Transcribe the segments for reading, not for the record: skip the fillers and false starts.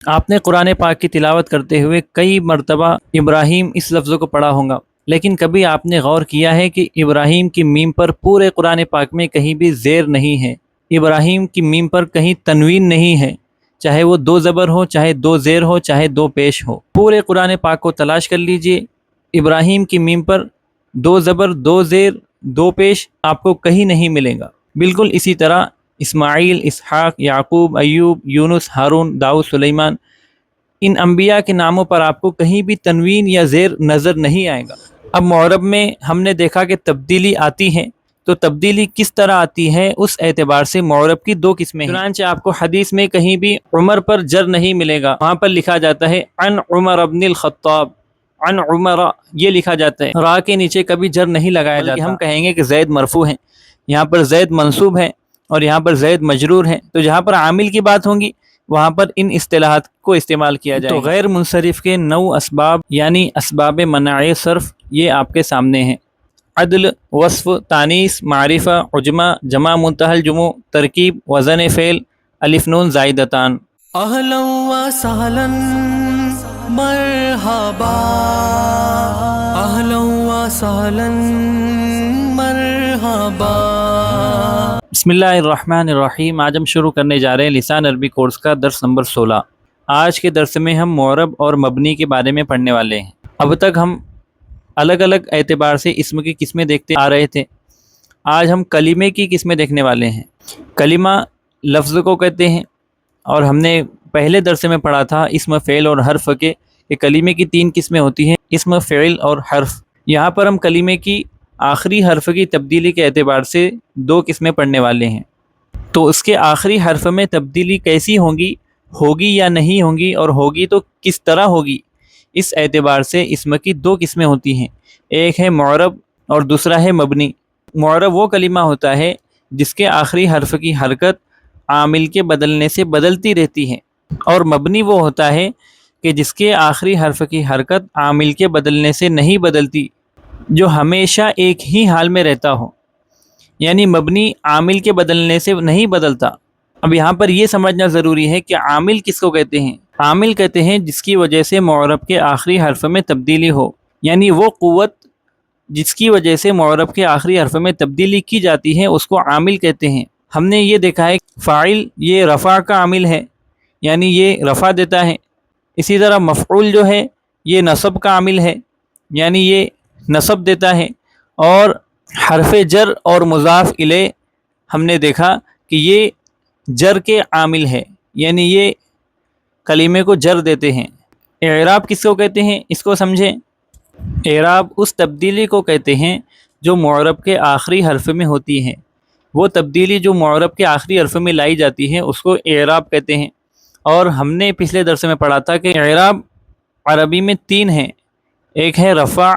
آپ نے قرآن پاک کی تلاوت کرتے ہوئے کئی مرتبہ ابراہیم اس لفظ کو پڑھا ہوگا، لیکن کبھی آپ نے غور کیا ہے کہ ابراہیم کی میم پر پورے قرآن پاک میں کہیں بھی زیر نہیں ہے، ابراہیم کی میم پر کہیں تنوین نہیں ہے، چاہے وہ دو زبر ہو، چاہے دو زیر ہو، چاہے دو پیش ہو۔ پورے قرآن پاک کو تلاش کر لیجئے، ابراہیم کی میم پر دو زبر، دو زیر، دو پیش آپ کو کہیں نہیں ملے گا۔ بالکل اسی طرح اسماعیل، اسحاق، یعقوب، ایوب، یونس، ہارون، داؤد، سلیمان، ان انبیاء کے ناموں پر آپ کو کہیں بھی تنوین یا زیر نظر نہیں آئے گا۔ اب معرب میں ہم نے دیکھا کہ تبدیلی آتی ہے، تو تبدیلی کس طرح آتی ہے اس اعتبار سے معرب کی دو قسمیں ہیں۔ چنانچہ آپ کو حدیث میں کہیں بھی عمر پر جر نہیں ملے گا، وہاں پر لکھا جاتا ہے عن عمر ابن الخطاب، عن عمر یہ لکھا جاتا ہے، را کے نیچے کبھی جر نہیں لگایا جاتا۔ ہم کہیں گے کہ زید مرفوع ہے، یہاں پر زید منصوب ہے اور یہاں پر زید مجرور ہے، تو جہاں پر عامل کی بات ہوگی وہاں پر ان اصطلاحات کو استعمال کیا جائے گا۔ تو غیر منصرف کے 9 اسباب یعنی اسباب منع صرف یہ آپ کے سامنے ہیں: عدل، وصف، تانیث، معرفہ، عجمہ، جمع منتہی الجموع، ترکیب، وزن فعل، الف نون زائدتان۔ اہلا و سہلا مرحبا، اہلا و سہلا مرحبا۔ بسم اللہ الرحمن الرحیم۔ آج ہم شروع کرنے جا رہے ہیں لسان عربی کورس کا درس نمبر 16۔ آج کے درس میں ہم معرب اور مبنی کے بارے میں پڑھنے والے ہیں۔ اب تک ہم الگ الگ اعتبار سے اسم کی قسمیں دیکھتے آ رہے تھے، آج ہم کلمے کی قسمیں دیکھنے والے ہیں۔ کلمہ لفظ کو کہتے ہیں، اور ہم نے پہلے درس میں پڑھا تھا اسم، فعل اور حرف کے کہ کلمے کی 3 قسمیں ہوتی ہیں: اسم، فعل اور حرف۔ یہاں پر ہم کلمے کی آخری حرف کی تبدیلی کے اعتبار سے 2 قسمیں پڑھنے والے ہیں۔ تو اس کے آخری حرف میں تبدیلی کیسی ہوگی یا نہیں ہوگی، اور ہوگی تو کس طرح ہوگی، اس اعتبار سے اسم کی 2 قسمیں ہوتی ہیں، ایک ہے معرب اور دوسرا ہے مبنی۔ معرب وہ کلمہ ہوتا ہے جس کے آخری حرف کی حرکت عامل کے بدلنے سے بدلتی رہتی ہے، اور مبنی وہ ہوتا ہے کہ جس کے آخری حرف کی حرکت عامل کے بدلنے سے نہیں بدلتی، جو ہمیشہ ایک ہی حال میں رہتا ہو، یعنی مبنی عامل کے بدلنے سے نہیں بدلتا۔ اب یہاں پر یہ سمجھنا ضروری ہے کہ عامل کس کو کہتے ہیں؟ عامل کہتے ہیں جس کی وجہ سے معرب کے آخری حرف میں تبدیلی ہو، یعنی وہ قوت جس کی وجہ سے معرب کے آخری حرف میں تبدیلی کی جاتی ہے اس کو عامل کہتے ہیں۔ ہم نے یہ دیکھا ہے فاعل یہ رفع کا عامل ہے، یعنی یہ رفع دیتا ہے۔ اسی طرح مفعول جو ہے یہ نصب کا عامل ہے، یعنی یہ نصب دیتا ہے۔ اور حرف جر اور مضاف الیہ ہم نے دیکھا کہ یہ جر کے عامل ہے، یعنی یہ کلمے کو جر دیتے ہیں۔ اعراب کس کو کہتے ہیں اس کو سمجھیں۔ اعراب اس تبدیلی کو کہتے ہیں جو معرب کے آخری حرف میں ہوتی ہے۔ وہ تبدیلی جو معرب کے آخری حرف میں لائی جاتی ہے اس کو اعراب کہتے ہیں۔ اور ہم نے پچھلے درس میں پڑھا تھا کہ اعراب عربی میں 3 ہیں، ایک ہے رفع،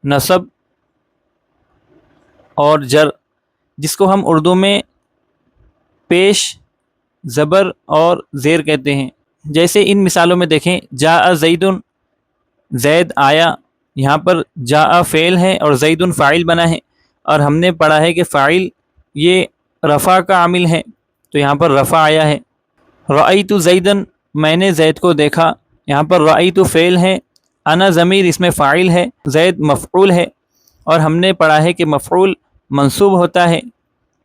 نصب اور جر، جس کو ہم اردو میں پیش، زبر اور زیر کہتے ہیں۔ جیسے ان مثالوں میں دیکھیں، جاء زیدن، زید آیا، یہاں پر جاء فعل ہے اور زیدن فاعل بنا ہے، اور ہم نے پڑھا ہے کہ فاعل یہ رفع کا عامل ہے، تو یہاں پر رفع آیا ہے۔ رأیت زیدن، میں نے زید کو دیکھا، یہاں پر رأیت فعل ہے، انا ضمیر اس میں فاعل ہے، زید مفعول ہے، اور ہم نے پڑھا ہے کہ مفعول منصوب ہوتا ہے،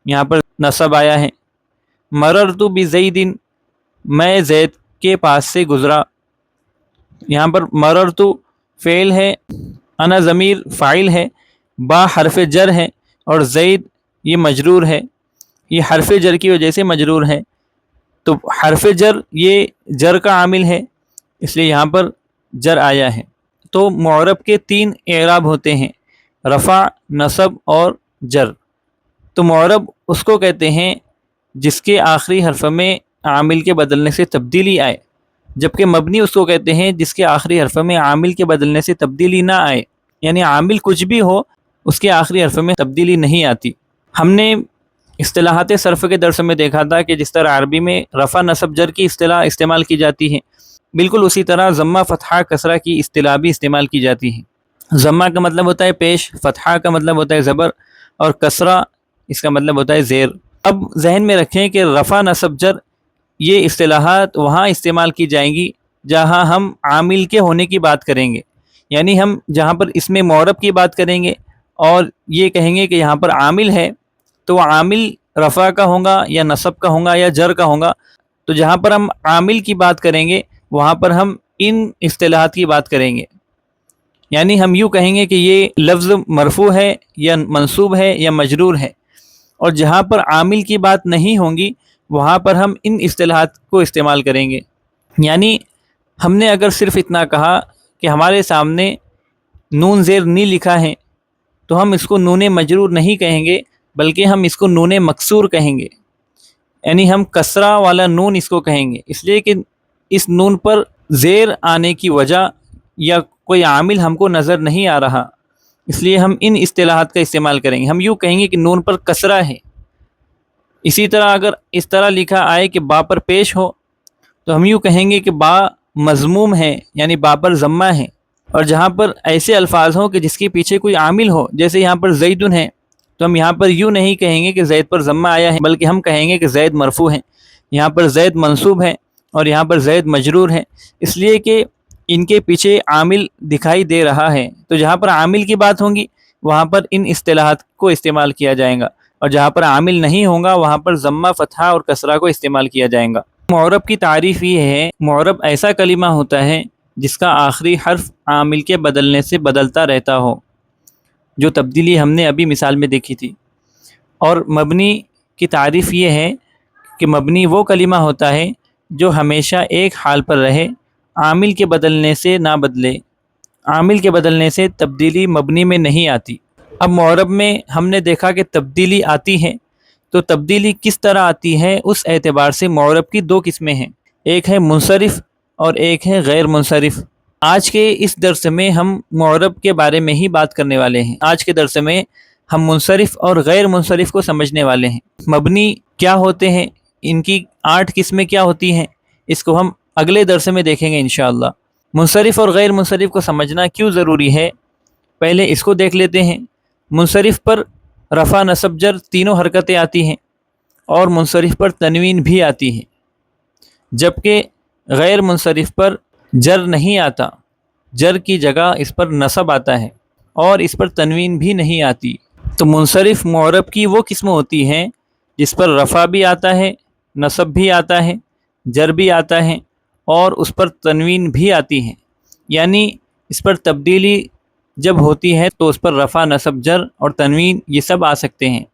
یہاں پر نصب آیا ہے۔ مررت بزید، میں زید کے پاس سے گزرا، یہاں پر مررت فعل ہے، انا ضمیر فاعل ہے، با حرف جر ہے، اور زید یہ مجرور ہے، یہ حرف جر کی وجہ سے مجرور ہے، تو حرف جر یہ جر کا عامل ہے، اس لیے یہاں پر جر آیا ہے۔ تو معرب کے 3 اعراب ہوتے ہیں، رفع، نصب اور جر۔ تو معرب اس کو کہتے ہیں جس کے آخری حرف میں عامل کے بدلنے سے تبدیلی آئے، جبکہ مبنی اس کو کہتے ہیں جس کے آخری حرف میں عامل کے بدلنے سے تبدیلی نہ آئے، یعنی عامل کچھ بھی ہو اس کے آخری حرف میں تبدیلی نہیں آتی۔ ہم نے اصطلاحات صرف کے درس میں دیکھا تھا کہ جس طرح عربی میں رفع، نصب، جر کی اصطلاح استعمال کی جاتی ہے، بالکل اسی طرح ضمہ، فتحہ، کسرہ کی اصطلاح بھی استعمال کی جاتی ہے۔ ضمہ کا مطلب ہوتا ہے پیش، فتحہ کا مطلب ہوتا ہے زبر، اور کسرہ اس کا مطلب ہوتا ہے زیر۔ اب ذہن میں رکھیں کہ رفع، نصب، جر یہ اصطلاحات وہاں استعمال کی جائیں گی جہاں ہم عامل کے ہونے کی بات کریں گے، یعنی ہم جہاں پر اس میں معرب کی بات کریں گے اور یہ کہیں گے کہ یہاں پر عامل ہے، تو وہ عامل رفع کا ہوگا یا نصب کا ہوگا یا جر کا ہوگا۔ تو جہاں پر ہم عامل کی بات کریں گے وہاں پر ہم ان اصطلاحات کی بات کریں گے، یعنی ہم یوں کہیں گے کہ یہ لفظ مرفوع ہے یا منصوب ہے یا مجرور ہے، اور جہاں پر عامل کی بات نہیں ہوگی وہاں پر ہم ان اصطلاحات کو استعمال کریں گے۔ یعنی ہم نے اگر صرف اتنا کہا کہ ہمارے سامنے نون زیر نی لکھا ہے تو ہم اس کو نون مجرور نہیں کہیں گے بلکہ ہم اس کو نون مکسور کہیں گے، یعنی ہم کسرہ والا نون اس کو کہیں گے، اس لیے کہ اس نون پر زیر آنے کی وجہ یا کوئی عامل ہم کو نظر نہیں آ رہا، اس لیے ہم ان اصطلاحات کا استعمال کریں گے۔ ہم یوں کہیں گے کہ نون پر کسرہ ہے۔ اسی طرح اگر اس طرح لکھا آئے کہ با پر پیش ہو تو ہم یوں کہیں گے کہ با مضموم ہے، یعنی با پر ضمہ ہے۔ اور جہاں پر ایسے الفاظ ہوں کہ جس کے پیچھے کوئی عامل ہو، جیسے یہاں پر زیدن ہے، تو ہم یہاں پر یوں نہیں کہیں گے کہ زید پر ضمہ آیا ہے بلکہ ہم کہیں گے کہ زید مرفوع ہے، یہاں پر زید منصوب ہے اور یہاں پر زید مجرور ہے، اس لیے کہ ان کے پیچھے عامل دکھائی دے رہا ہے۔ تو جہاں پر عامل کی بات ہوگی وہاں پر ان اصطلاحات کو استعمال کیا جائے گا، اور جہاں پر عامل نہیں ہوگا وہاں پر ضمہ، فتحہ اور کسرہ کو استعمال کیا جائے گا۔ معرب کی تعریف یہ ہے، معرب ایسا کلمہ ہوتا ہے جس کا آخری حرف عامل کے بدلنے سے بدلتا رہتا ہو، جو تبدیلی ہم نے ابھی مثال میں دیکھی تھی۔ اور مبنی کی تعریف یہ ہے کہ مبنی وہ کلمہ ہوتا ہے جو ہمیشہ ایک حال پر رہے، عامل کے بدلنے سے نہ بدلے۔ عامل کے بدلنے سے تبدیلی مبنی میں نہیں آتی۔ اب معرب میں ہم نے دیکھا کہ تبدیلی آتی ہے، تو تبدیلی کس طرح آتی ہے اس اعتبار سے معرب کی دو قسمیں ہیں، ایک ہے منصرف اور ایک ہے غیر منصرف۔ آج کے اس درس میں ہم معرب کے بارے میں ہی بات کرنے والے ہیں۔ آج کے درس میں ہم منصرف اور غیر منصرف کو سمجھنے والے ہیں۔ مبنی کیا ہوتے ہیں، ان کی 8 قسمیں کیا ہوتی ہیں، اس کو ہم اگلے درس میں دیکھیں گے انشاءاللہ۔ منصرف اور غیر منصرف کو سمجھنا کیوں ضروری ہے، پہلے اس کو دیکھ لیتے ہیں۔ منصرف پر رفع نصب جر تینوں حرکتیں آتی ہیں اور منصرف پر تنوین بھی آتی ہے، جبکہ غیر منصرف پر جر نہیں آتا، جر کی جگہ اس پر نصب آتا ہے اور اس پر تنوین بھی نہیں آتی۔ تو منصرف معرب کی وہ قسم ہوتی ہیں جس پر رفع بھی آتا ہے، نصب بھی آتا ہے، جر بھی آتا ہے اور اس پر تنوین بھی آتی ہے، یعنی اس پر تبدیلی جب ہوتی ہے تو اس پر رفع نصب جر اور تنوین یہ سب آ سکتے ہیں۔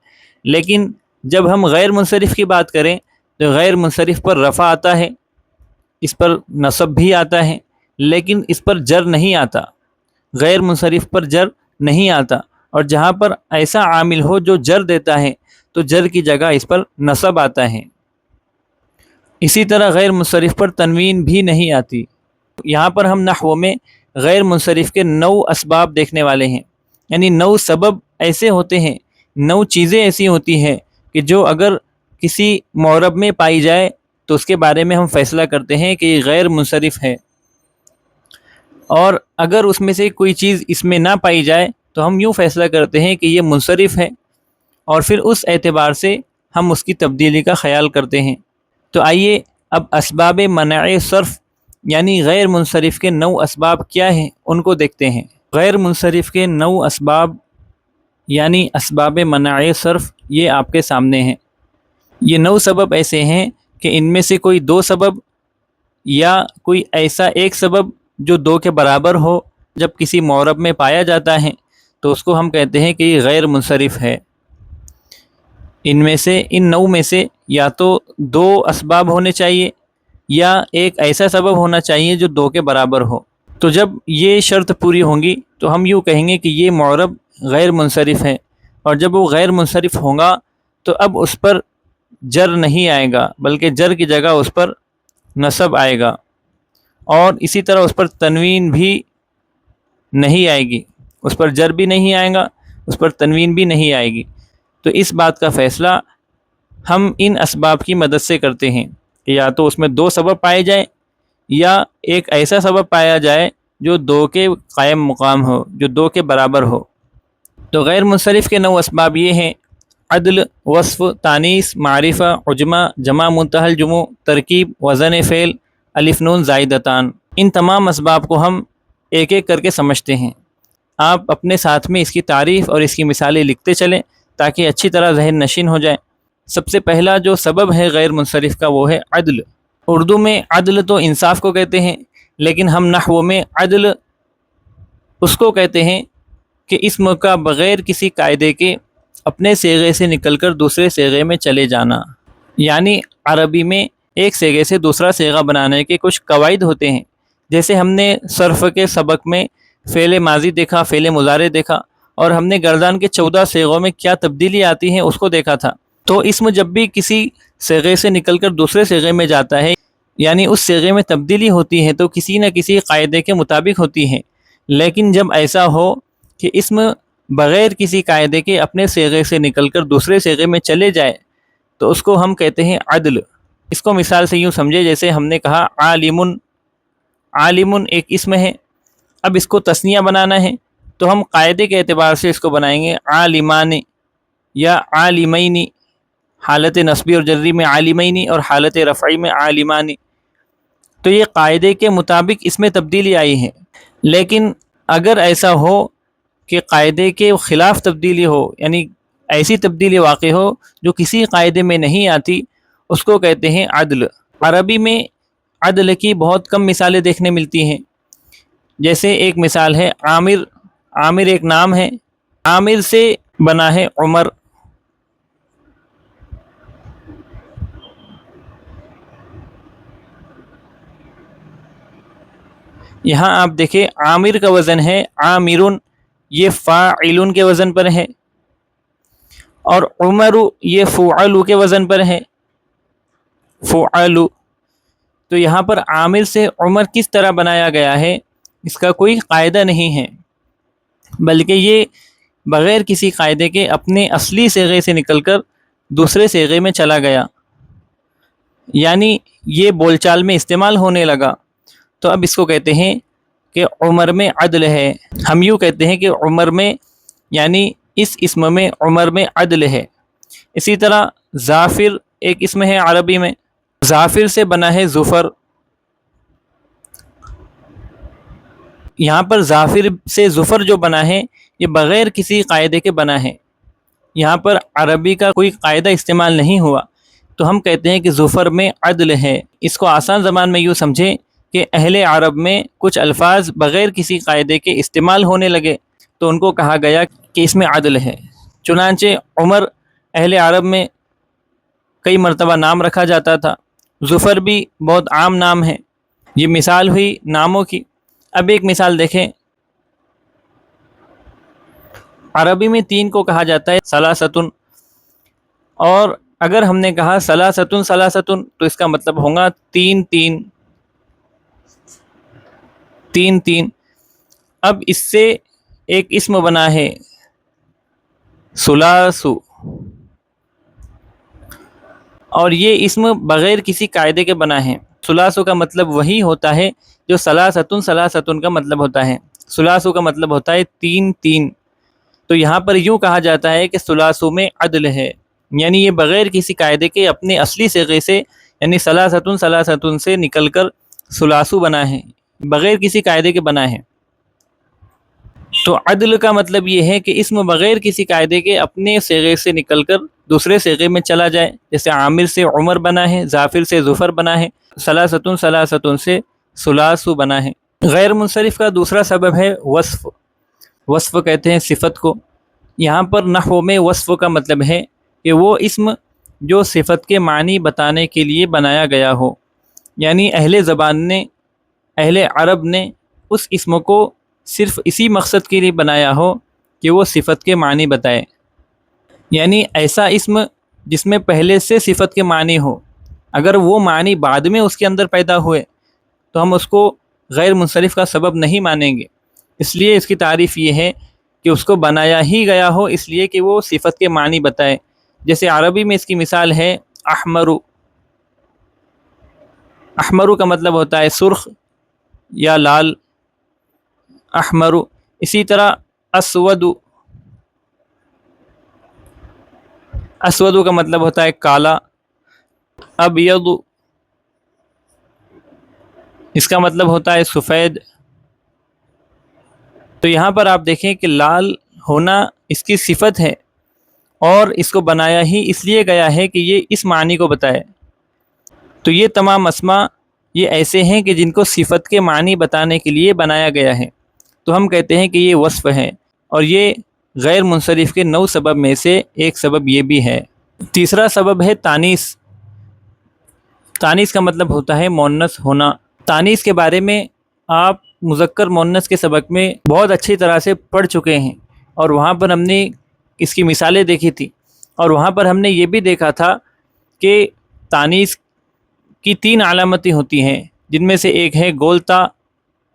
لیکن جب ہم غیر منصرف کی بات کریں تو غیر منصرف پر رفع آتا ہے، اس پر نصب بھی آتا ہے لیکن اس پر جر نہیں آتا، غیر منصرف پر جر نہیں آتا، اور جہاں پر ایسا عامل ہو جو جر دیتا ہے تو جر کی جگہ اس پر نصب آتا ہے۔ اسی طرح غیر منصرف پر تنوین بھی نہیں آتی۔ یہاں پر ہم نحو میں غیر منصرف کے 9 اسباب دیکھنے والے ہیں، یعنی 9 سبب ایسے ہوتے ہیں، 9 چیزیں ایسی ہوتی ہیں کہ جو اگر کسی معرب میں پائی جائے تو اس کے بارے میں ہم فیصلہ کرتے ہیں کہ یہ غیر منصرف ہے، اور اگر اس میں سے کوئی چیز اس میں نہ پائی جائے تو ہم یوں فیصلہ کرتے ہیں کہ یہ منصرف ہے، اور پھر اس اعتبار سے ہم اس کی تبدیلی کا خیال کرتے ہیں۔ تو آئیے اب اسباب منع صرف یعنی غیر منصرف کے 9 اسباب کیا ہیں ان کو دیکھتے ہیں۔ غیر منصرف کے 9 اسباب یعنی اسباب منع صرف یہ آپ کے سامنے ہیں۔ یہ 9 سبب ایسے ہیں کہ ان میں سے کوئی 2 سبب یا کوئی ایسا ایک سبب جو 2 کے برابر ہو جب کسی معرب میں پایا جاتا ہے تو اس کو ہم کہتے ہیں کہ یہ غیر منصرف ہے۔ ان 9 میں سے یا تو 2 اسباب ہونے چاہیے یا ایک ایسا سبب ہونا چاہیے جو 2 کے برابر ہو۔ تو جب یہ شرط پوری ہوں گی تو ہم یوں کہیں گے کہ یہ معرب غیر منصرف ہے، اور جب وہ غیر منصرف ہوگا تو اب اس پر جر نہیں آئے گا بلکہ جر کی جگہ اس پر نصب آئے گا، اور اسی طرح اس پر تنوین بھی نہیں آئے گی، اس پر جر بھی نہیں آئے گا، اس پر تنوین بھی نہیں آئے گی۔ تو اس بات کا فیصلہ ہم ان اسباب کی مدد سے کرتے ہیں کہ یا تو اس میں 2 سبب پائے جائیں یا ایک ایسا سبب پایا جائے جو 2 کے قائم مقام ہو، جو 2 کے برابر ہو۔ تو غیر منصرف کے 9 اسباب یہ ہیں: عدل وصف تانیث معرفہ عجمہ جمع منتہل جمع ترکیب وزن فعل الف نون زائدتان، ان تمام اسباب کو ہم ایک ایک کر کے سمجھتے ہیں۔ آپ اپنے ساتھ میں اس کی تعریف اور اس کی مثالیں لکھتے چلیں تاکہ اچھی طرح ذہن نشین ہو جائے۔ سب سے پہلا جو سبب ہے غیر منصرف کا وہ ہے عدل۔ اردو میں عدل تو انصاف کو کہتے ہیں، لیکن ہم نحو میں عدل اس کو کہتے ہیں کہ اسم کا بغیر کسی قاعدے کے اپنے صیغے سے نکل کر دوسرے صیغے میں چلے جانا، یعنی عربی میں ایک صیغے سے دوسرا صیغہ بنانے کے کچھ قواعد ہوتے ہیں۔ جیسے ہم نے صرف کے سبق میں فعل ماضی دیکھا، فعل مضارع دیکھا، اور ہم نے گردان کے 14 صیغوں میں کیا تبدیلی آتی ہیں اس کو دیکھا تھا۔ تو اسم جب بھی کسی صیغے سے نکل کر دوسرے صیغے میں جاتا ہے، یعنی اس صیغے میں تبدیلی ہوتی ہے، تو کسی نہ کسی قاعدے کے مطابق ہوتی ہے۔ لیکن جب ایسا ہو کہ اسم بغیر کسی قاعدے کے اپنے صیغے سے نکل کر دوسرے صیغے میں چلے جائے تو اس کو ہم کہتے ہیں عدل۔ اس کو مثال سے یوں سمجھے، جیسے ہم نے کہا عالم، عالم ایک اسم ہے، اب اس کو تثنیہ بنانا ہے تو ہم قاعدے کے اعتبار سے اس کو بنائیں گے عالمان یا عالمین، حالت نصبی اور جری میں عالمین اور حالت رفعی میں عالمان۔ تو یہ قاعدے کے مطابق اس میں تبدیلی آئی ہے۔ لیکن اگر ایسا ہو کہ قاعدے کے خلاف تبدیلی ہو، یعنی ایسی تبدیلی واقع ہو جو کسی قاعدے میں نہیں آتی، اس کو کہتے ہیں عدل۔ عربی میں عدل کی بہت کم مثالیں دیکھنے ملتی ہیں۔ جیسے ایک مثال ہے عامر، عامر ایک نام ہے، عامر سے بنا ہے عمر۔ یہاں آپ دیکھیں عامر کا وزن ہے عامرن، یہ فاعلن کے وزن پر ہے، اور عمر یہ فعل کے وزن پر ہے، فعل۔ تو یہاں پر عامر سے عمر کس طرح بنایا گیا ہے اس کا کوئی قاعدہ نہیں ہے، بلکہ یہ بغیر کسی قاعدے کے اپنے اصلی صیغے سے نکل کر دوسرے صیغے میں چلا گیا، یعنی یہ بول چال میں استعمال ہونے لگا۔ تو اب اس کو کہتے ہیں کہ عمر میں عدل ہے۔ ہم یوں کہتے ہیں کہ عمر میں، یعنی اس اسم میں عمر میں عدل ہے۔ اسی طرح ظافر ایک اسم ہے عربی میں، ظافر سے بنا ہے ظفر۔ یہاں پر ظافر سے ظفر جو بنا ہے یہ بغیر کسی قاعدے کے بنا ہے، یہاں پر عربی کا کوئی قاعدہ استعمال نہیں ہوا، تو ہم کہتے ہیں کہ ظفر میں عدل ہے۔ اس کو آسان زبان میں یوں سمجھیں کہ اہل عرب میں کچھ الفاظ بغیر کسی قاعدے کے استعمال ہونے لگے تو ان کو کہا گیا کہ اس میں عدل ہے۔ چنانچہ عمر اہل عرب میں کئی مرتبہ نام رکھا جاتا تھا، ظفر بھی بہت عام نام ہے۔ یہ مثال ہوئی ناموں کی۔ اب ایک مثال دیکھیں، عربی میں 3 کو کہا جاتا ہے ثلاثتن، اور اگر ہم نے کہا ثلاثتن ثلاثتن تو اس کا مطلب ہوگا 3 3 3 3۔ اب اس سے ایک اسم بنا ہے ثلاثو، اور یہ اسم بغیر کسی قاعدے کے بنا ہے۔ ثلاثو کا مطلب وہی ہوتا ہے جو ثلاثتن ثلاثتن کا مطلب ہوتا ہے۔ ثلاثو کا مطلب ہوتا ہے 3 3۔ تو یہاں پر یوں کہا جاتا ہے کہ ثلاثو میں عدل ہے، یعنی یہ بغیر کسی قاعدے کے اپنے اصلی صیغے سے، یعنی ثلاثتن ثلاثتن سے نکل کر ثلاثو بنا ہے، بغیر کسی قاعدے کے بنا ہے۔ تو عدل کا مطلب یہ ہے کہ اسم بغیر کسی قاعدے کے اپنے صیغے سے نکل کر دوسرے صیغے میں چلا جائے، جیسے عامر سے عمر بنا ہے، ظافر سے ظفر بنا ہے، ثلاثتن ثلاثتن سے ثلاثو بنا ہے۔ غیر منصرف کا دوسرا سبب ہے وصف۔ وصف کہتے ہیں صفت کو۔ یہاں پر نحو میں وصف کا مطلب ہے کہ وہ اسم جو صفت کے معنی بتانے کے لیے بنایا گیا ہو، یعنی اہل زبان نے، اہل عرب نے اس اسم کو صرف اسی مقصد کے لیے بنایا ہو کہ وہ صفت کے معنی بتائے، یعنی ایسا اسم جس میں پہلے سے صفت کے معنی ہو، اگر وہ معنی بعد میں اس کے اندر پیدا ہوئے تو ہم اس کو غیر منصرف کا سبب نہیں مانیں گے۔ اس لیے اس کی تعریف یہ ہے کہ اس کو بنایا ہی گیا ہو اس لیے کہ وہ صفت کے معنی بتائے۔ جیسے عربی میں اس کی مثال ہے احمرو۔ احمرو کا مطلب ہوتا ہے سرخ یا لال، احمرو۔ اسی طرح اسود، اسود کا مطلب ہوتا ہے کالا، ابیض اس کا مطلب ہوتا ہے سفید۔ تو یہاں پر آپ دیکھیں کہ لال ہونا اس کی صفت ہے، اور اس کو بنایا ہی اس لیے گیا ہے کہ یہ اس معنی کو بتائے۔ تو یہ تمام اسماء یہ ایسے ہیں کہ جن کو صفت کے معنی بتانے کے لیے بنایا گیا ہے، تو ہم کہتے ہیں کہ یہ وصف ہے، اور یہ غیر منصرف کے 9 سبب میں سے ایک سبب یہ بھی ہے۔ تیسرا سبب ہے تانیث۔ تانیث کا مطلب ہوتا ہے مؤنث ہونا۔ تانیث کے بارے میں آپ مذکر مؤنث کے سبق میں بہت اچھی طرح سے پڑھ چکے ہیں، اور وہاں پر ہم نے اس کی مثالیں دیکھی تھی، اور وہاں پر ہم نے یہ بھی دیکھا تھا کہ تانیث کی 3 علامتیں ہوتی ہیں، جن میں سے ایک ہے گولتا،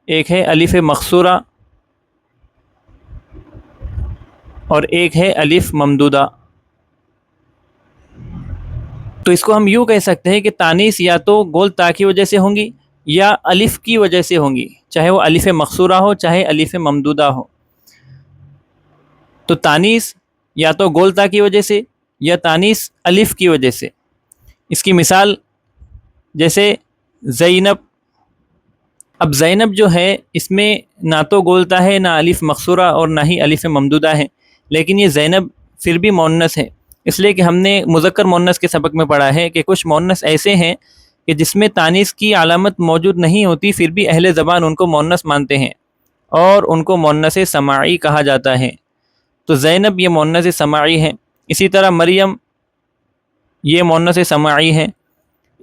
ایک ہے الف مقصورہ، اور ایک ہے الف ممدودہ۔ تو اس کو ہم یوں کہہ سکتے ہیں کہ تانیث یا تو گول تا کی وجہ سے ہوں گی یا الف کی وجہ سے ہوں گی، چاہے وہ الف مقصورہ ہو چاہے الف ممدودہ ہو۔ تو تانیث یا تو گول تا کی وجہ سے یا تانیث الف کی وجہ سے۔ اس کی مثال جیسے زینب۔ اب زینب جو ہے اس میں نہ تو گولتا ہے، نہ الف مقصورہ، اور نہ ہی الف ممدودہ ہے، لیکن یہ زینب پھر بھی مؤنث ہے، اس لیے کہ ہم نے مذکر مؤنث کے سبق میں پڑھا ہے کہ کچھ مؤنث ایسے ہیں کہ جس میں تانیث کی علامت موجود نہیں ہوتی، پھر بھی اہل زبان ان کو مؤنث مانتے ہیں، اور ان کو مؤنث سماعی کہا جاتا ہے۔ تو زینب یہ مؤنث سماعی ہے۔ اسی طرح مریم یہ مؤنث سماعی ہے۔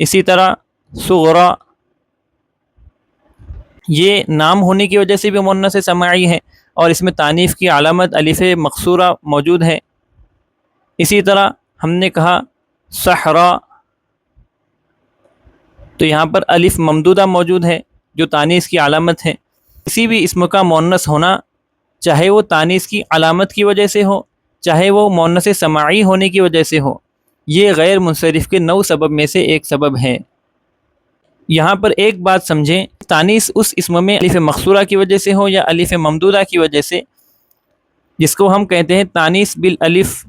اسی طرح صغرا یہ نام ہونے کی وجہ سے بھی مؤنث سماعی ہے، اور اس میں تانیث کی علامت الف مقصورہ موجود ہے۔ اسی طرح ہم نے کہا صحرا، تو یہاں پر الف ممدودہ موجود ہے جو تانیث کی علامت ہے۔ کسی بھی اسم کا مؤنث ہونا، چاہے وہ تانیث کی علامت کی وجہ سے ہو چاہے وہ مؤنث سماعی ہونے کی وجہ سے ہو، یہ غیر منصرف کے 9 سبب میں سے ایک سبب ہے۔ یہاں پر ایک بات سمجھیں، تانیث اس اسم میں الف مقصورہ کی وجہ سے ہو یا الف ممدودہ کی وجہ سے، جس کو ہم کہتے ہیں تانیث بالالف،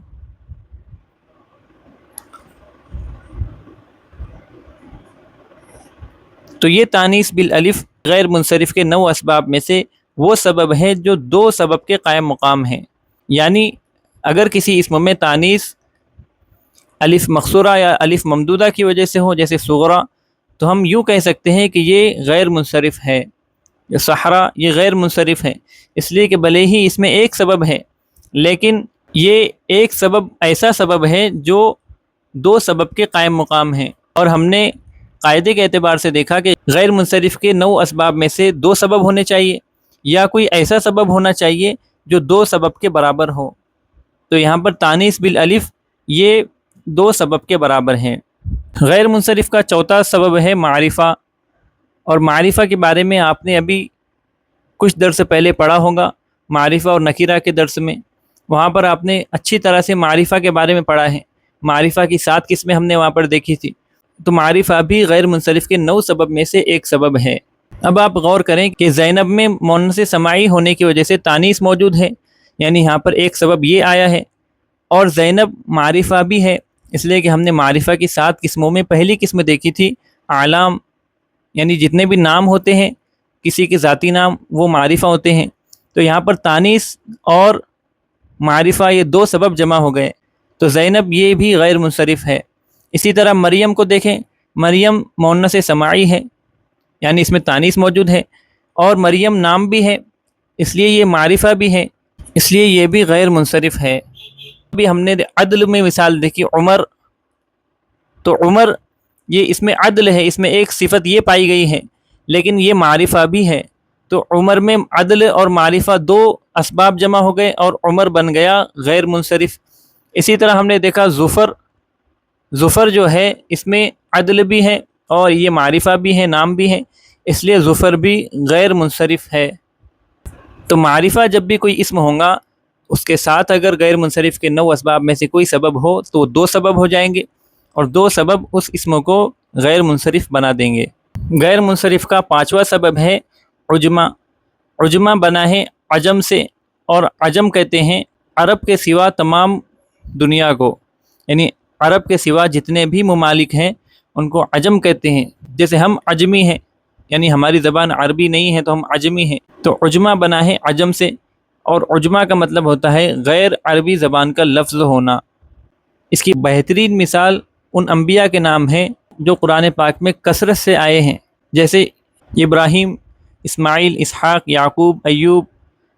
تو یہ تانیث بالالف غیر منصرف کے 9 اسباب میں سے وہ سبب ہے جو 2 سبب کے قائم مقام ہیں۔ یعنی اگر کسی اسم میں تانیث الف مقصورہ یا الف ممدودہ کی وجہ سے ہو، جیسے صغرا، تو ہم یوں کہہ سکتے ہیں کہ یہ غیر منصرف ہے۔ یا صحرا یہ غیر منصرف ہے، اس لیے کہ بھلے ہی اس میں ایک سبب ہے، لیکن یہ ایک سبب ایسا سبب ہے جو 2 سبب کے قائم مقام ہیں، اور ہم نے قاعدے کے اعتبار سے دیکھا کہ غیر منصرف کے 9 اسباب میں سے 2 سبب ہونے چاہیے، یا کوئی ایسا سبب ہونا چاہیے جو 2 سبب کے برابر ہو۔ تو یہاں پر تانیث بالالف یہ 2 سبب کے برابر ہیں۔ غیر منصرف کا چوتھا سبب ہے معرفہ، اور معرفہ کے بارے میں آپ نے ابھی کچھ درس پہلے پڑھا ہوگا، معرفہ اور نکیرہ کے درس میں، وہاں پر آپ نے اچھی طرح سے معرفہ کے بارے میں پڑھا ہے۔ معرفہ کی 7 قسمیں ہم نے وہاں پر دیکھی تھی۔ تو معرفہ بھی غیر منصرف کے 9 سبب میں سے ایک سبب ہے۔ اب آپ غور کریں کہ زینب میں مؤنث سماعی ہونے کی وجہ سے تانیث موجود ہے، یعنی یہاں پر ایک سبب یہ آیا ہے، اور زینب معرفہ بھی ہے، اس لیے کہ ہم نے معرفہ کی 7 قسموں میں پہلی قسم دیکھی تھی اعلام، یعنی جتنے بھی نام ہوتے ہیں کسی کے ذاتی نام وہ معرفہ ہوتے ہیں۔ تو یہاں پر تانیث اور معرفہ یہ 2 سبب جمع ہو گئے، تو زینب یہ بھی غیر منصرف ہے۔ اسی طرح مریم کو دیکھیں، مریم مؤنث سماعی ہے، یعنی اس میں تانیث موجود ہے، اور مریم نام بھی ہے، اس لیے یہ معرفہ بھی ہے، اس لیے یہ بھی غیر منصرف ہے۔ ابھی ہم نے عدل میں مثال دیکھی عمر، تو عمر یہ اس میں عدل ہے، اس میں ایک صفت یہ پائی گئی ہے، لیکن یہ معرفہ بھی ہے۔ تو عمر میں عدل اور معرفہ 2 اسباب جمع ہو گئے اور عمر بن گیا غیر منصرف۔ اسی طرح ہم نے دیکھا ظفر جو ہے اس میں عدل بھی ہے اور یہ معرفہ بھی ہے، نام بھی ہے، اس لیے ظفر بھی غیر منصرف ہے۔ تو معرفہ جب بھی کوئی اسم ہوگا اس کے ساتھ اگر غیر منصرف کے 9 اسباب میں سے کوئی سبب ہو تو 2 سبب ہو جائیں گے، اور 2 سبب اس اسم کو غیر منصرف بنا دیں گے۔ غیر منصرف کا 5واں سبب ہے عجمہ۔ عجمہ بنا ہے عجم سے، اور عجم کہتے ہیں عرب کے سوا تمام دنیا کو۔ یعنی عرب کے سوا جتنے بھی ممالک ہیں ان کو عجم کہتے ہیں. جیسے ہم عجمی ہیں، یعنی ہماری زبان عربی نہیں ہے تو ہم عجمی ہیں، تو عجمہ بنا ہے عجم سے، اور عجمہ کا مطلب ہوتا ہے غیر عربی زبان کا لفظ ہونا. اس کی بہترین مثال ان انبیاء کے نام ہیں جو قرآن پاک میں کثرت سے آئے ہیں، جیسے ابراہیم، اسماعیل، اسحاق، یعقوب، ایوب.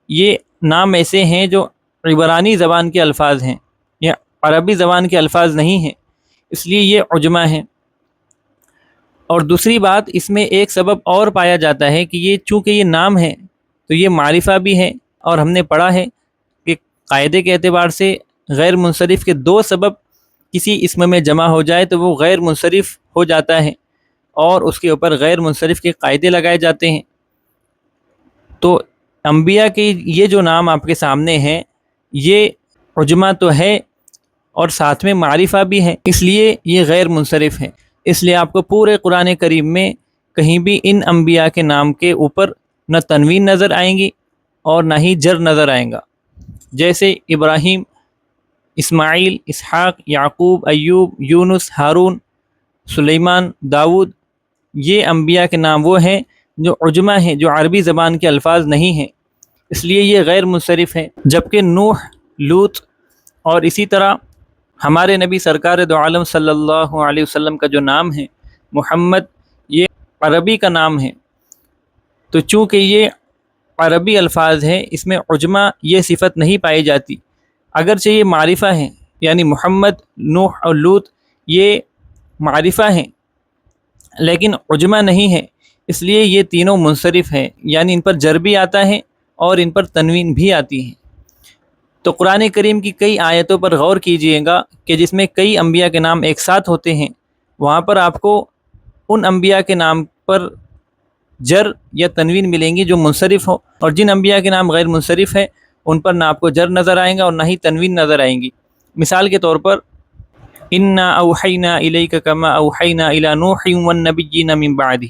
یہ نام ایسے ہیں جو عبرانی زبان کے الفاظ ہیں، یہ عربی زبان کے الفاظ نہیں ہیں، اس لیے یہ عجمہ ہیں. اور دوسری بات، اس میں ایک سبب اور پایا جاتا ہے کہ یہ چونکہ یہ نام ہے تو یہ معرفہ بھی ہے، اور ہم نے پڑھا ہے کہ قاعدے کے اعتبار سے غیر منصرف کے دو سبب کسی اسم میں جمع ہو جائے تو وہ غیر منصرف ہو جاتا ہے، اور اس کے اوپر غیر منصرف کے قاعدے لگائے جاتے ہیں. تو انبیاء کے یہ جو نام آپ کے سامنے ہیں یہ عجمہ تو ہے اور ساتھ میں معرفہ بھی ہے، اس لیے یہ غیر منصرف ہے. اس لیے آپ کو پورے قرآن کریم میں کہیں بھی ان انبیاء کے نام کے اوپر نہ تنوین نظر آئیں گی اور نہ ہی جر نظر آئیں گا. جیسے ابراہیم، اسماعیل، اسحاق، یعقوب، ایوب، یونس، ہارون، سلیمان، داود، یہ انبیاء کے نام وہ ہیں جو عجمہ ہیں، جو عربی زبان کے الفاظ نہیں ہیں، اس لیے یہ غیر منصرف ہیں. جبکہ نوح، لوط اور اسی طرح ہمارے نبی سرکار دو عالم صلی اللہ علیہ وسلم کا جو نام ہے محمد، یہ عربی کا نام ہے. تو چونکہ یہ عربی الفاظ ہیں، اس میں عجمہ یہ صفت نہیں پائی جاتی، اگرچہ یہ معرفہ ہیں، یعنی محمد، نوح اور لوط یہ معرفہ ہیں لیکن عجمہ نہیں ہے، اس لیے یہ تینوں منصرف ہیں، یعنی ان پر جر بھی آتا ہے اور ان پر تنوین بھی آتی ہے. تو قرآن کریم کی کئی آیتوں پر غور کیجئے گا کہ جس میں کئی انبیاء کے نام ایک ساتھ ہوتے ہیں، وہاں پر آپ کو ان انبیاء کے نام پر جر یا تنوین ملیں گی جو منصرف ہو، اور جن انبیاء کے نام غیر منصرف ہیں ان پر نہ آپ کو جر نظر آئیں گا اور نہ ہی تنوین نظر آئیں گی. مثال کے طور پر انا اوحینا الیک کما اوحینا الی نوح والنبیین من بعدہ،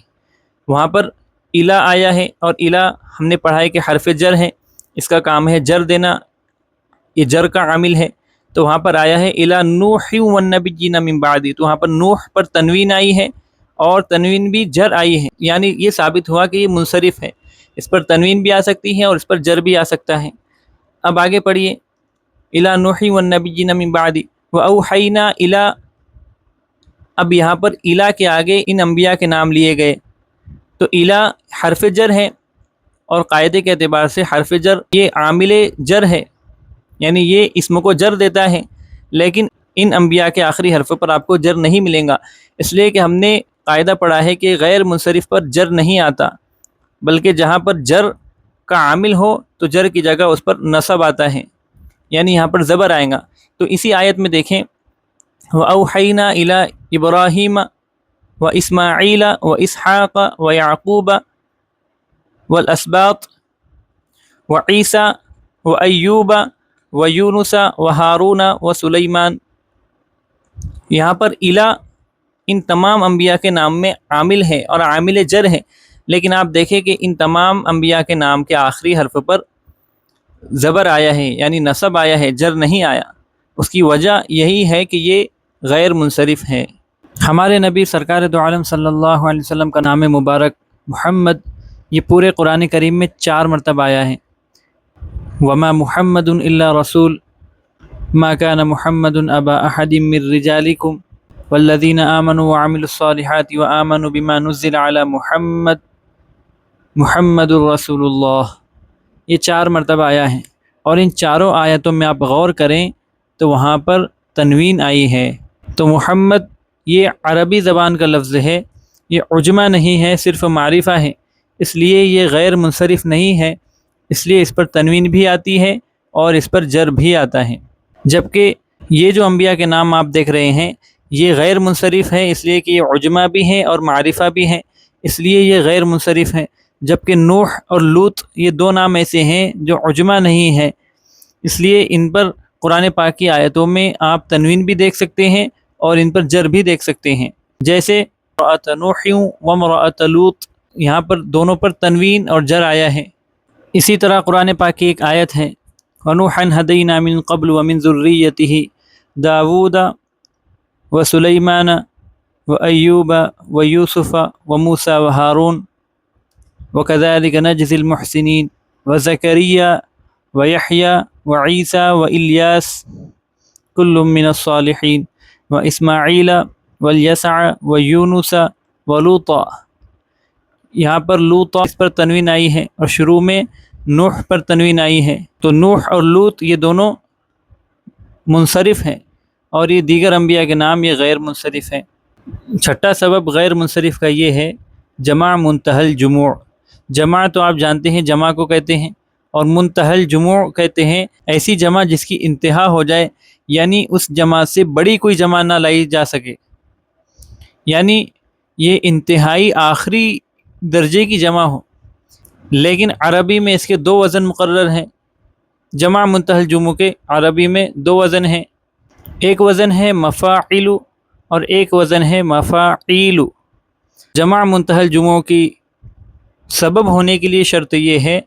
وہاں پر الی آیا ہے، اور الی ہم نے پڑھا ہے کہ حرف جر ہے، اس کا کام ہے جر دینا، یہ جر کا عامل ہے. تو وہاں پر آیا ہے الی نوح والنبیین من بعدہ، تو وہاں پر نوح پر تنوین آئی ہے اور تنوین بھی جر آئی ہے، یعنی یہ ثابت ہوا کہ یہ منصرف ہے، اس پر تنوین بھی آ سکتی ہے اور اس پر جر بھی آ سکتا ہے. اب آگے پڑھیے، الی نوح والنبیین من بعدہ واوحینا الی، اب یہاں پر الی کے آگے ان انبیاء کے نام لیے گئے، تو الی حرف جر ہے، اور قاعدے کے اعتبار سے حرف جر یہ عامل جر ہے، یعنی یہ اسم کو جر دیتا ہے، لیکن ان انبیاء کے آخری حرف پر آپ کو جر نہیں ملیں گا، اس لیے کہ ہم نے قاعدہ پڑھا ہے کہ غیر منصرف پر جر نہیں آتا، بلکہ جہاں پر جر کا عامل ہو تو جر کی جگہ اس پر نصب آتا ہے، یعنی یہاں پر زبر آئے گا. تو اسی آیت میں دیکھیں، وَأَوْحَيْنَا إِلَىٰ إِبْرَاهِيمَ وَإِسْمَاعِيلَ وَإِسْحَاقَ وَيَعْقُوبَ وَالْأَسْبَاطِ وَعِيسَى وَأَيُّوبَ وَيُونُسَ وَهَارُونَ وَسُلَيْمَانَ. یہاں پر الی ان تمام انبیاء کے نام میں عامل ہے اور عامل جر ہے، لیکن آپ دیکھیں کہ ان تمام انبیاء کے نام کے آخری حرف پر زبر آیا ہے، یعنی نصب آیا ہے، جر نہیں آیا. اس کی وجہ یہی ہے کہ یہ غیر منصرف ہے. ہمارے نبی سرکار دو عالم صلی اللہ علیہ وسلم کا نام مبارک محمد یہ پورے قرآن کریم میں 4 مرتبہ آیا ہے. وما محمد الا رسول ما كان محمد ابا احد من رجالكم والذین آمنوا وعملوا الصالحات وآمنوا بما نزل على محمد الرسول اللہ. یہ 4 مرتبہ آیا ہے، اور ان چاروں آیتوں میں آپ غور کریں تو وہاں پر تنوین آئی ہے. تو محمد یہ عربی زبان کا لفظ ہے، یہ عجمہ نہیں ہے، صرف معرفہ ہے، اس لیے یہ غیر منصرف نہیں ہے، اس لیے اس پر تنوین بھی آتی ہے اور اس پر جر بھی آتا ہے. جبکہ یہ جو انبیاء کے نام آپ دیکھ رہے ہیں یہ غیر منصرف ہے، اس لیے کہ یہ عجمہ بھی ہے اور معرفہ بھی ہے، اس لیے یہ غیر منصرف ہے. جبکہ نوح اور لوط یہ 2 نام ایسے ہیں جو عجمہ نہیں ہے، اس لیے ان پر قرآن پاک کی آیتوں میں آپ تنوین بھی دیکھ سکتے ہیں اور ان پر جر بھی دیکھ سکتے ہیں. جیسے امرأۃ نوح و امرأۃ لوط، یہاں پر دونوں پر تنوین اور جر آیا ہے. اسی طرح قرآن پاک کی ایک آیت ہے وَنُوحًا هَدَيْنَا مِن قَبْلُ وَمِن ذُرِّيَّتِهِ داود و سلیمان و ایوب و یوسف و موسیٰ و ہارون وکذالک نجزی المحسنین و زکریا و یحییٰ و عیسیٰ و الیاس کل من الصالحین و اسماعیل و الیسع و یونس و لوطا۔ یہاں پر لوطا اس پر تنوین آئی ہے اور شروع میں نوح پر تنوین آئی ہے، تو نوح اور لوط یہ دونوں منصرف ہیں، اور یہ دیگر انبیاء کے نام یہ غیر منصرف ہیں۔ چھٹا سبب غیر منصرف کا یہ ہے جمع منتہی الجموع۔ جمع تو آپ جانتے ہیں جمع کو کہتے ہیں، اور منتہی الجموع کہتے ہیں ایسی جمع جس کی انتہا ہو جائے، یعنی اس جمع سے بڑی کوئی جمع نہ لائی جا سکے، یعنی یہ انتہائی آخری درجے کی جمع ہو۔ لیکن عربی میں اس کے دو وزن مقرر ہیں، جمع منتہی الجموع کے عربی میں دو وزن ہیں، ایک وزن ہے مفاعل اور ایک وزن ہے مفاعیل۔ جمع منتہی الجموع کی سبب ہونے کے لیے شرط یہ ہے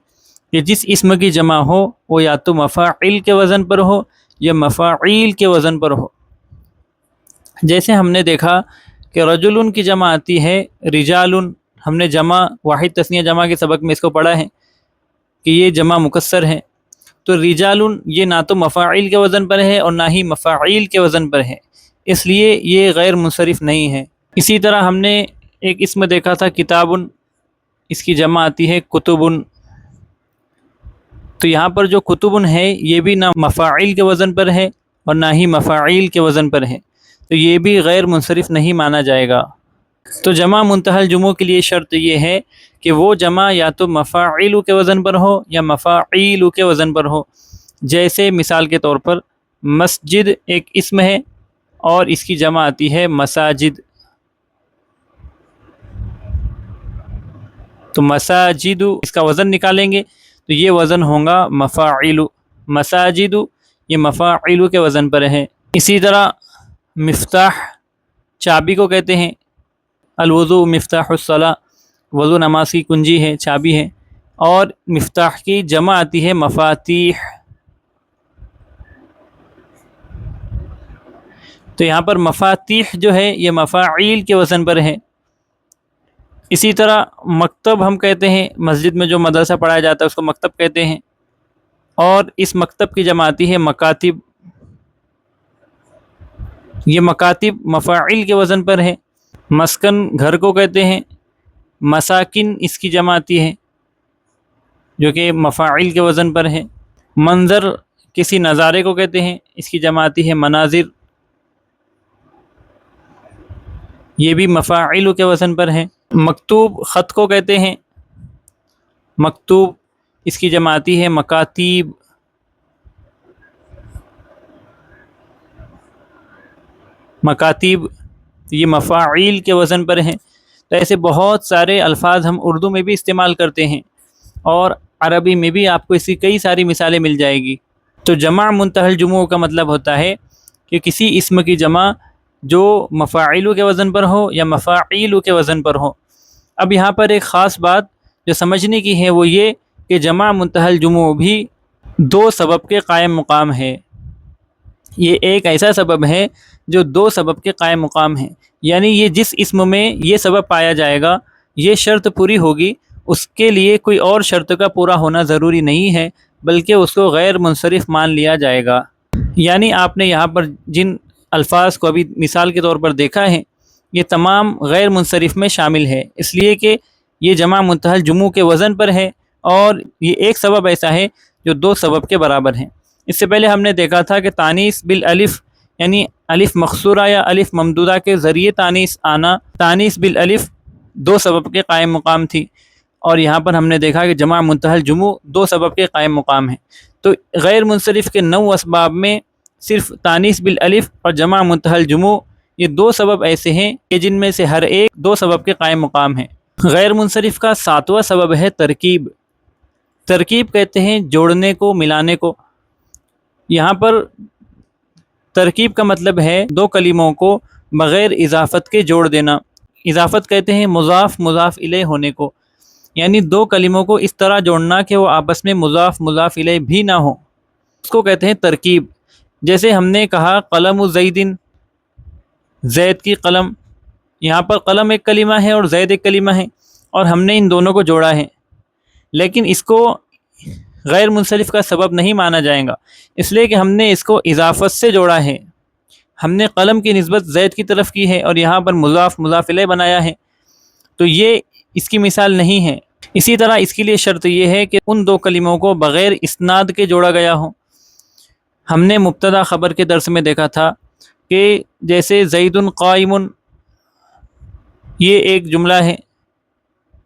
کہ جس اسم کی جمع ہو وہ یا تو مفاعل کے وزن پر ہو یا مفاعیل کے وزن پر ہو۔ جیسے ہم نے دیکھا کہ رجل کی جمع آتی ہے رجال، ہم نے جمع واحد تثنیہ جمع کے سبق میں اس کو پڑھا ہے کہ یہ جمع مکسر ہے، تو رجال یہ نہ تو مفاعیل کے وزن پر ہے اور نہ ہی مفاعیل کے وزن پر ہے، اس لیے یہ غیر منصرف نہیں ہے۔ اسی طرح ہم نے ایک اسم دیکھا تھا کتاب، اس کی جمع آتی ہے کتب، تو یہاں پر جو کتب ہے یہ بھی نہ مفاعیل کے وزن پر ہے اور نہ ہی مفاعیل کے وزن پر ہے، تو یہ بھی غیر منصرف نہیں مانا جائے گا۔ تو جمع منتہی الجموع کے لیے شرط یہ ہے کہ وہ جمع یا تو مفاعیل کے وزن پر ہو یا مفاعیل کے وزن پر ہو۔ جیسے مثال کے طور پر مسجد ایک اسم ہے اور اس کی جمع آتی ہے مساجد، تو مساجد اس کا وزن نکالیں گے تو یہ وزن ہوگا مفاعیل، مساجد یہ مفاعیل کے وزن پر ہے۔ اسی طرح مفتاح چابی کو کہتے ہیں، الوضو مفتاح الصلاۃ، وضو نماز کی کنجی ہے، چابی ہے، اور مفتاح کی جمع آتی ہے مفاتیح، تو یہاں پر مفاتیح جو ہے یہ مفاعیل کے وزن پر ہے۔ اسی طرح مکتب ہم کہتے ہیں، مسجد میں جو مدرسہ پڑھایا جاتا ہے اس کو مکتب کہتے ہیں، اور اس مکتب کی جمع آتی ہے مکاتب، یہ مکاتب مفاعیل کے وزن پر ہے۔ مسکن گھر کو کہتے ہیں، مساکن اس کی جمع آتی ہے جو کہ مفاعیل کے وزن پر ہے۔ منظر کسی نظارے کو کہتے ہیں، اس کی جمع آتی ہے مناظر، یہ بھی مفاعیل کے وزن پر ہے۔ مکتوب خط کو کہتے ہیں، مکتوب اس کی جمع آتی ہے مکاتیب، مکاتیب یہ مفاعیل کے وزن پر ہیں۔ تو ایسے بہت سارے الفاظ ہم اردو میں بھی استعمال کرتے ہیں اور عربی میں بھی آپ کو اس کی کئی ساری مثالیں مل جائے گی۔ تو جمع منتہی الجموع کا مطلب ہوتا ہے کہ کسی اسم کی جمع جو مفاعیل کے وزن پر ہو یا مفاعیل کے وزن پر ہو۔ اب یہاں پر ایک خاص بات جو سمجھنے کی ہے وہ یہ کہ جمع منتہی الجموع بھی دو سبب کے قائم مقام ہے، یہ ایک ایسا سبب ہے جو دو سبب کے قائم مقام ہیں، یعنی یہ جس اسم میں یہ سبب پایا جائے گا یہ شرط پوری ہوگی، اس کے لیے کوئی اور شرط کا پورا ہونا ضروری نہیں ہے بلکہ اس کو غیر منصرف مان لیا جائے گا۔ یعنی آپ نے یہاں پر جن الفاظ کو ابھی مثال کے طور پر دیکھا ہے یہ تمام غیر منصرف میں شامل ہے، اس لیے کہ یہ جمع منتہی الجموع کے وزن پر ہے اور یہ ایک سبب ایسا ہے جو دو سبب کے برابر ہیں۔ اس سے پہلے ہم نے دیکھا تھا کہ تانیث بالالف یعنی الف مقصورہ یا الف ممدودہ کے ذریعے تانیث آنا، تانیث بالالف دو سبب کے قائم مقام تھی، اور یہاں پر ہم نے دیکھا کہ جمع منتہی الجموع دو سبب کے قائم مقام ہیں۔ تو غیر منصرف کے 9 اسباب میں صرف تانیث بالالف اور جمع منتہی الجموع یہ دو سبب ایسے ہیں کہ جن میں سے ہر ایک دو سبب کے قائم مقام ہیں۔ غیر منصرف کا 7واں سبب ہے ترکیب۔ ترکیب کہتے ہیں جوڑنے کو، ملانے کو۔ یہاں پر ترکیب کا مطلب ہے دو کلموں کو بغیر اضافت کے جوڑ دینا۔ اضافت کہتے ہیں مضاف مضاف الیہ ہونے کو، یعنی دو کلموں کو اس طرح جوڑنا کہ وہ آپس میں مضاف مضاف الیہ بھی نہ ہو، اس کو کہتے ہیں ترکیب۔ جیسے ہم نے کہا قلم زیدن، زید کی قلم، یہاں پر قلم ایک کلمہ ہے اور زید ایک کلمہ ہے، اور ہم نے ان دونوں کو جوڑا ہے، لیکن اس کو غیر منصرف کا سبب نہیں مانا جائے گا، اس لیے کہ ہم نے اس کو اضافت سے جوڑا ہے۔ ہم نے قلم کی نسبت زید کی طرف کی ہے اور یہاں پر مضاف مضاف الیہ بنایا ہے، تو یہ اس کی مثال نہیں ہے۔ اسی طرح اس کے لیے شرط یہ ہے کہ ان دو کلموں کو بغیر اسناد کے جوڑا گیا ہو۔ ہم نے مبتدا خبر کے درس میں دیکھا تھا کہ جیسے زید قائم، یہ ایک جملہ ہے،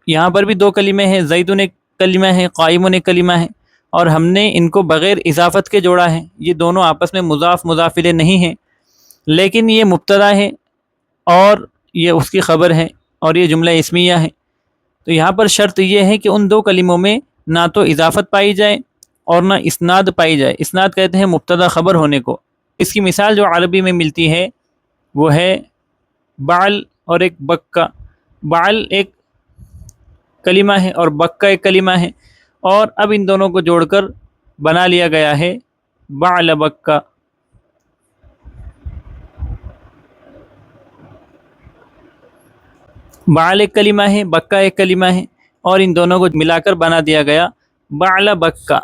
یہاں پر بھی دو کلمے ہیں، زید ایک کلمہ ہے، قائم ایک کلمہ ہے، اور ہم نے ان کو بغیر اضافت کے جوڑا ہے۔ یہ دونوں آپس میں مضاف مضاف الیہ نہیں ہیں، لیکن یہ مبتدا ہے اور یہ اس کی خبر ہے اور یہ جملہ اسمیہ ہے۔ تو یہاں پر شرط یہ ہے کہ ان دو کلموں میں نہ تو اضافت پائی جائے اور نہ اسناد پائی جائے۔ اسناد کہتے ہیں مبتدا خبر ہونے کو۔ اس کی مثال جو عربی میں ملتی ہے وہ ہے بعل اور ایک بکا۔ بعل ایک کلمہ ہے اور بکا ایک کلمہ ہے، اور اب ان دونوں کو جوڑ کر بنا لیا گیا ہے بعل بکا۔ بعل ایک کلمہ ہے، بکا ایک کلمہ ہے، اور ان دونوں کو ملا کر بنا دیا گیا بعل بکا۔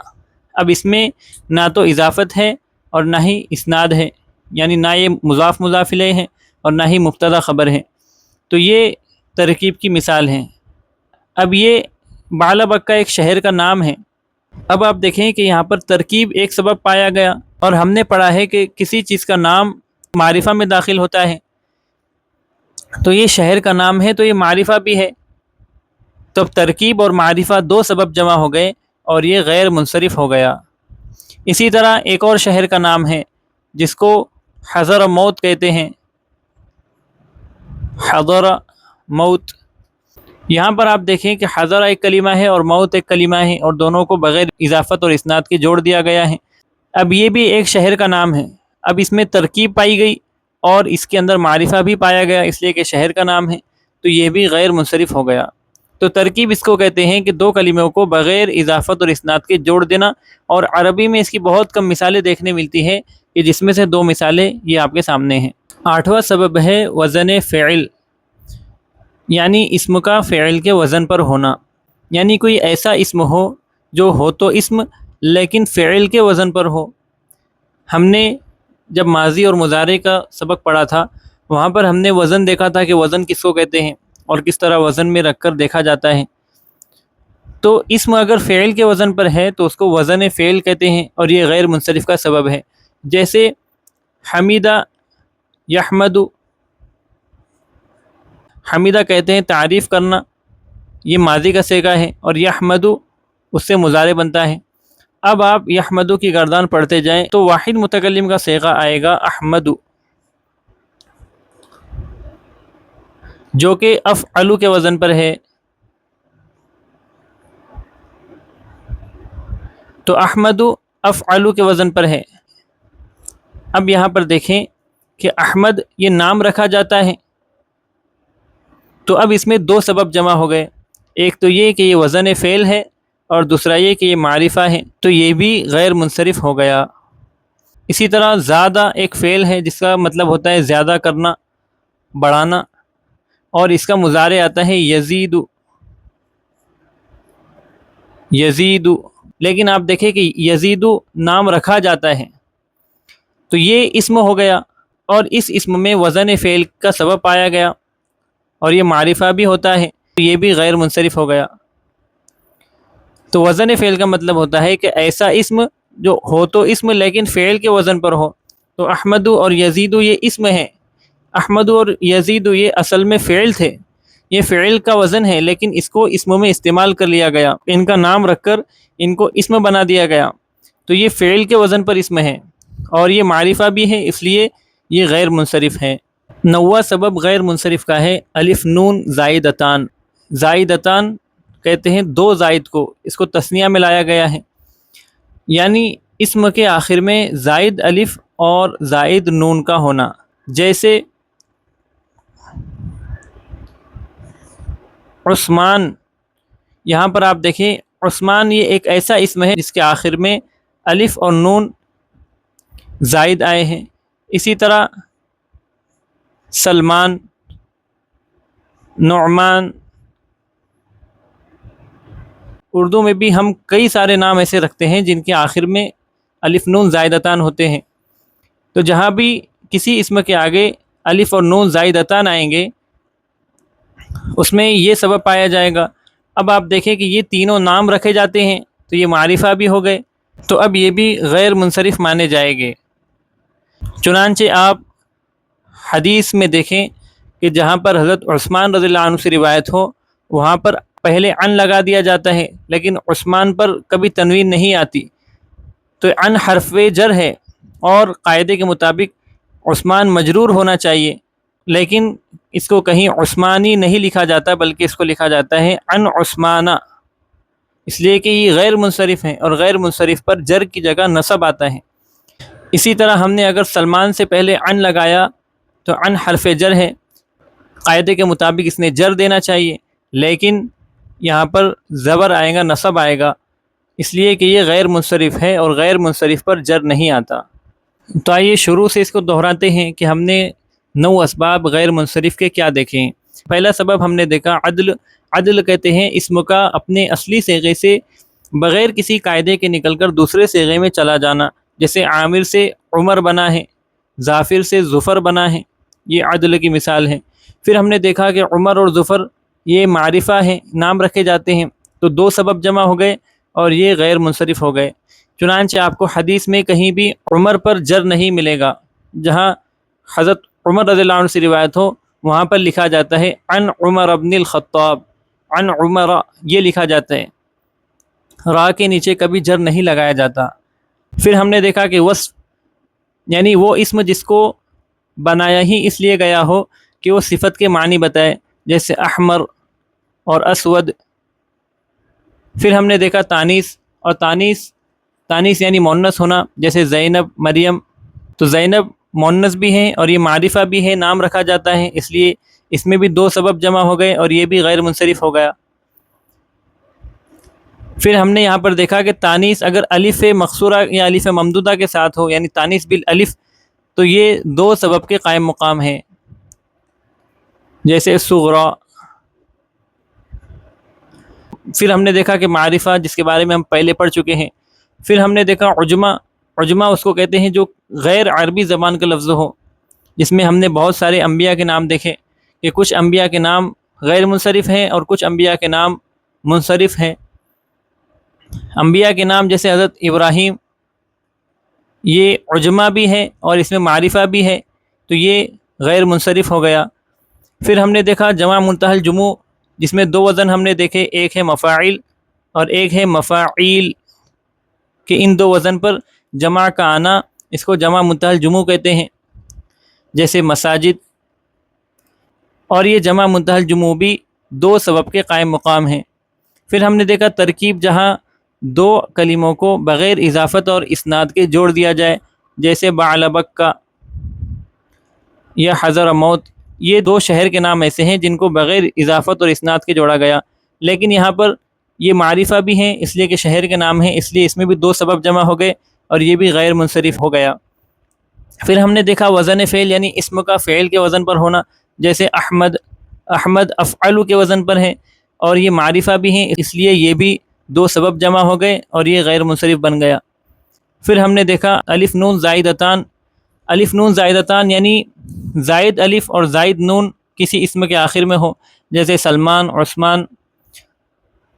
اب اس میں نہ تو اضافت ہے اور نہ ہی اسناد ہے، یعنی نہ یہ مضاف مضاف الیہ ہے اور نہ ہی مبتدا خبر ہے، تو یہ ترکیب کی مثال ہے۔ اب یہ بعل بکا ایک شہر کا نام ہے۔ اب آپ دیکھیں کہ یہاں پر ترکیب ایک سبب پایا گیا، اور ہم نے پڑھا ہے کہ کسی چیز کا نام معرفہ میں داخل ہوتا ہے، تو یہ شہر کا نام ہے تو یہ معرفہ بھی ہے، تو اب ترکیب اور معرفہ دو سبب جمع ہو گئے اور یہ غیر منصرف ہو گیا۔ اسی طرح ایک اور شہر کا نام ہے جس کو حضر موت کہتے ہیں، حضر موت۔ یہاں پر آپ دیکھیں کہ حضر ایک کلمہ ہے اور موت ایک کلمہ ہے، اور دونوں کو بغیر اضافت اور اسناد کے جوڑ دیا گیا ہے۔ اب یہ بھی ایک شہر کا نام ہے، اب اس میں ترکیب پائی گئی اور اس کے اندر معرفہ بھی پایا گیا، اس لیے کہ شہر کا نام ہے، تو یہ بھی غیر منصرف ہو گیا۔ تو ترکیب اس کو کہتے ہیں کہ دو کلموں کو بغیر اضافت اور اسناد کے جوڑ دینا، اور عربی میں اس کی بہت کم مثالیں دیکھنے ملتی ہے، کہ جس میں سے دو مثالیں یہ آپ کے سامنے ہیں۔ آٹھواں سبب ہے وزن فعل، یعنی اسم کا فعل کے وزن پر ہونا، یعنی کوئی ایسا اسم ہو جو ہو تو اسم لیکن فعل کے وزن پر ہو۔ ہم نے جب ماضی اور مضارع کا سبق پڑھا تھا وہاں پر ہم نے وزن دیکھا تھا کہ وزن کس کو کہتے ہیں اور کس طرح وزن میں رکھ کر دیکھا جاتا ہے۔ تو اسم اگر فعل کے وزن پر ہے تو اس کو وزن فعل کہتے ہیں، اور یہ غیر منصرف کا سبب ہے۔ جیسے حمیدہ یحمد، حمیدہ کہتے ہیں تعریف کرنا، یہ ماضی کا صیغہ ہے، اور یحمد اس سے مضارع بنتا ہے۔ اب آپ یحمد کی گردان پڑھتے جائیں تو واحد متکلم کا صیغہ آئے گا احمد، جو کہ افعل کے وزن پر ہے۔ تو احمد افعل کے وزن پر ہے۔ اب یہاں پر دیکھیں کہ احمد یہ نام رکھا جاتا ہے، تو اب اس میں دو سبب جمع ہو گئے، ایک تو یہ کہ یہ وزن فعل ہے اور دوسرا یہ کہ یہ معرفہ ہے، تو یہ بھی غیر منصرف ہو گیا۔ اسی طرح زیادہ ایک فعل ہے جس کا مطلب ہوتا ہے زیادہ کرنا، بڑھانا، اور اس کا مضارع آتا ہے یزید، یزید، لیکن آپ دیکھیں کہ یزید نام رکھا جاتا ہے، تو یہ اسم ہو گیا، اور اس اسم میں وزن فعل کا سبب پایا گیا اور یہ معرفہ بھی ہوتا ہے، تو یہ بھی غیر منصرف ہو گیا۔ تو وزن فعل کا مطلب ہوتا ہے کہ ایسا اسم جو ہو تو اسم لیکن فعل کے وزن پر ہو۔ تو احمد اور یزید یہ اسم ہے، احمد اور یزید یہ اصل میں فعل تھے، یہ فعل کا وزن ہے لیکن اس کو اسم میں استعمال کر لیا گیا، ان کا نام رکھ کر ان کو اسم بنا دیا گیا، تو یہ فعل کے وزن پر اسم ہے اور یہ معرفہ بھی ہے، اس لیے یہ غیر منصرف ہے۔ نوواں سبب غیر منصرف کا ہے الف نون زائدتان۔ زائدتان کہتے ہیں دو زائد کو، اس کو تثنیہ میں لایا گیا ہے، یعنی اسم کے آخر میں زائد الف اور زائد نون کا ہونا۔ جیسے عثمان، یہاں پر آپ دیکھیں عثمان یہ ایک ایسا اسم ہے جس کے آخر میں الف اور نون زائد آئے ہیں۔ اسی طرح سلمان، نعمان. اردو میں بھی ہم کئی سارے نام ایسے رکھتے ہیں جن کے آخر میں الف نون زائدتان ہوتے ہیں. تو جہاں بھی کسی اسم کے آگے الف اور نون زائدتان آئیں گے اس میں یہ سبب پایا جائے گا. اب آپ دیکھیں کہ یہ تینوں نام رکھے جاتے ہیں تو یہ معرفہ بھی ہو گئے، تو اب یہ بھی غیر منصرف مانے جائیں گے. چنانچہ آپ حدیث میں دیکھیں کہ جہاں پر حضرت عثمان رضی اللہ عنہ سے روایت ہو وہاں پر پہلے ان لگا دیا جاتا ہے، لیکن عثمان پر کبھی تنوین نہیں آتی. تو ان حرف جر ہے اور قاعدے کے مطابق عثمان مجرور ہونا چاہیے، لیکن اس کو کہیں عثمانی نہیں لکھا جاتا بلکہ اس کو لکھا جاتا ہے ان عثمانہ، اس لیے کہ یہ غیر منصرف ہیں اور غیر منصرف پر جر کی جگہ نصب آتا ہے. اسی طرح ہم نے اگر سلمان سے پہلے ان لگایا تو ان حرف جر ہے، قاعدے کے مطابق اس نے جر دینا چاہیے، لیکن یہاں پر زبر آئے گا، نصب آئے گا، اس لیے کہ یہ غیر منصرف ہے اور غیر منصرف پر جر نہیں آتا. تو آئیے شروع سے اس کو دہراتے ہیں کہ ہم نے 9 اسباب غیر منصرف کے کیا دیکھے ہیں. پہلا سبب ہم نے دیکھا عدل. عدل کہتے ہیں اسم کا اپنے اصلی صیغے سے بغیر کسی قاعدے کے نکل کر دوسرے صیغے میں چلا جانا، جیسے عامر سے عمر بنا ہے، ظافر سے ظفر بنا ہے، یہ عدل کی مثال ہے. پھر ہم نے دیکھا کہ عمر اور ظفر یہ معرفہ ہیں، نام رکھے جاتے ہیں، تو 2 سبب جمع ہو گئے اور یہ غیر منصرف ہو گئے. چنانچہ آپ کو حدیث میں کہیں بھی عمر پر جر نہیں ملے گا. جہاں حضرت عمر رضی اللہ عنہ سے روایت ہو وہاں پر لکھا جاتا ہے عن عمر ابن الخطاب، عن عمر یہ لکھا جاتا ہے، را کے نیچے کبھی جر نہیں لگایا جاتا. پھر ہم نے دیکھا کہ وصف یعنی وہ اسم جس کو بنایا ہی اس لیے گیا ہو کہ وہ صفت کے معنی بتائے، جیسے احمر اور اسود. پھر ہم نے دیکھا تانیث، اور تانیث یعنی مونث ہونا، جیسے زینب، مریم. تو زینب مونث بھی ہیں اور یہ معرفہ بھی ہے، نام رکھا جاتا ہے، اس لیے اس میں بھی 2 سبب جمع ہو گئے اور یہ بھی غیر منصرف ہو گیا. پھر ہم نے یہاں پر دیکھا کہ تانیث اگر الف مقصورہ یا الف ممدودہ کے ساتھ ہو، یعنی تانیث بالالف، تو یہ 2 سبب کے قائم مقام ہے، جیسے صغرا. پھر ہم نے دیکھا کہ معرفہ جس کے بارے میں ہم پہلے پڑھ چکے ہیں. پھر ہم نے دیکھا عجمہ. عجمہ اس کو کہتے ہیں جو غیر عربی زبان کا لفظ ہو، جس میں ہم نے بہت سارے انبیاء کے نام دیکھے کہ کچھ انبیاء کے نام غیر منصرف ہیں اور کچھ انبیاء کے نام منصرف ہیں. انبیاء کے نام جیسے حضرت ابراہیم، یہ عجمہ بھی ہے اور اس میں معرفہ بھی ہے، تو یہ غیر منصرف ہو گیا. پھر ہم نے دیکھا جمع منتہی الجموع، جس میں 2 وزن ہم نے دیکھے، ایک ہے مفاعل اور ایک ہے مفاعیل، کہ ان 2 وزن پر جمع کا آنا اس کو جمع منتہی الجموع کہتے ہیں، جیسے مساجد. اور یہ جمع منتہی الجموع بھی 2 سبب کے قائم مقام ہیں. پھر ہم نے دیکھا ترکیب، جہاں 2 کلموں کو بغیر اضافت اور اسناد کے جوڑ دیا جائے، جیسے بعلبکہ یا حضر موت. یہ 2 شہر کے نام ایسے ہیں جن کو بغیر اضافت اور اسناد کے جوڑا گیا، لیکن یہاں پر یہ معرفہ بھی ہیں اس لیے کہ شہر کے نام ہیں، اس لیے اس میں بھی 2 سبب جمع ہو گئے اور یہ بھی غیر منصرف ہو گیا. پھر ہم نے دیکھا وزن فعل، یعنی اسم کا فعل کے وزن پر ہونا، جیسے احمد. احمد افعل کے وزن پر ہے اور یہ معرفہ بھی ہیں، اس لیے یہ بھی 2 سبب جمع ہو گئے اور یہ غیر منصرف بن گیا. پھر ہم نے دیکھا الف نون زائدتان. الف نون زائدتان یعنی زائد الف اور زائد نون کسی اسم کے آخر میں ہو، جیسے سلمان، عثمان.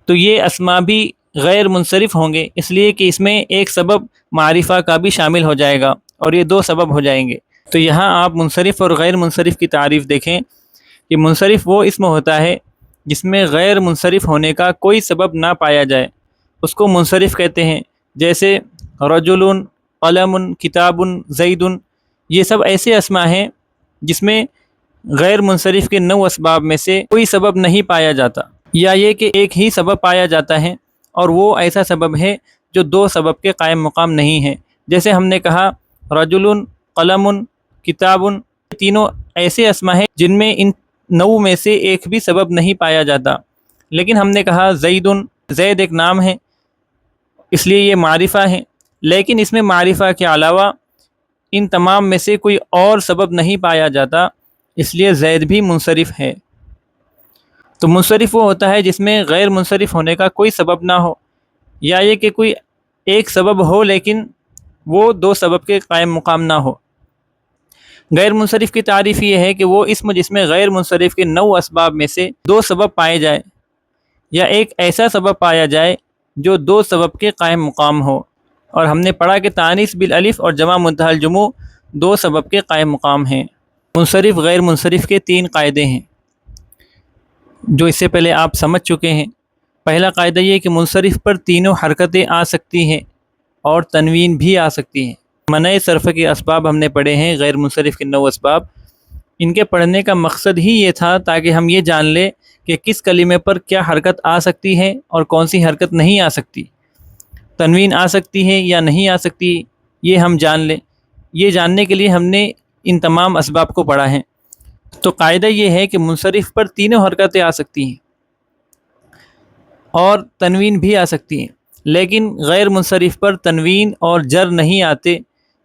تو یہ اسما بھی غیر منصرف ہوں گے، اس لیے کہ اس میں ایک سبب معرفہ کا بھی شامل ہو جائے گا اور یہ 2 سبب ہو جائیں گے. تو یہاں آپ منصرف اور غیر منصرف کی تعریف دیکھیں کہ منصرف وہ اسم ہوتا ہے جس میں غیر منصرف ہونے کا کوئی سبب نہ پایا جائے، اس کو منصرف کہتے ہیں. جیسے رجل، قلم، کتاب، زید، یہ سب ایسے اسما ہیں جس میں غیر منصرف کے 9 اسباب میں سے کوئی سبب نہیں پایا جاتا، یا یہ کہ ایک ہی سبب پایا جاتا ہے اور وہ ایسا سبب ہے جو 2 سبب کے قائم مقام نہیں ہے. جیسے ہم نے کہا رجل، قلم، کتاب، تینوں ایسے اسما ہیں جن میں ان 9 میں سے ایک بھی سبب نہیں پایا جاتا. لیکن ہم نے کہا زید، زید ایک نام ہے اس لیے یہ معرفہ ہے، لیکن اس میں معرفہ کے علاوہ ان تمام میں سے کوئی اور سبب نہیں پایا جاتا، اس لیے زید بھی منصرف ہے۔ تو منصرف وہ ہوتا ہے جس میں غیر منصرف ہونے کا کوئی سبب نہ ہو، یا یہ کہ کوئی ایک سبب ہو لیکن وہ دو سبب کے قائم مقام نہ ہو۔ غیر منصرف کی تعریف یہ ہے کہ وہ اسم جس میں غیر منصرف کے 9 اسباب میں سے 2 سبب پائے جائے، یا ایک ایسا سبب پایا جائے جو 2 سبب کے قائم مقام ہو۔ اور ہم نے پڑھا کہ تانیث بالالف اور جمع منتہی الجموع 2 سبب کے قائم مقام ہیں۔ منصرف غیر منصرف کے 3 قاعدے ہیں جو اس سے پہلے آپ سمجھ چکے ہیں۔ پہلا قاعدہ یہ کہ منصرف پر تینوں حرکتیں آ سکتی ہیں اور تنوین بھی آ سکتی ہیں۔ منع صرف کے اسباب ہم نے پڑھے ہیں، غیر منصرف کے 9 اسباب۔ ان کے پڑھنے کا مقصد ہی یہ تھا تاکہ ہم یہ جان لیں کہ کس کلمے پر کیا حرکت آ سکتی ہے اور کون سی حرکت نہیں آ سکتی، تنوین آ سکتی ہے یا نہیں آ سکتی، یہ ہم جان لیں۔ یہ جاننے کے لیے ہم نے ان تمام اسباب کو پڑھا ہے۔ تو قاعدہ یہ ہے کہ منصرف پر تینوں حرکتیں آ سکتی ہیں اور تنوین بھی آ سکتی ہیں، لیکن غیر منصرف پر تنوین اور جر نہیں آتے،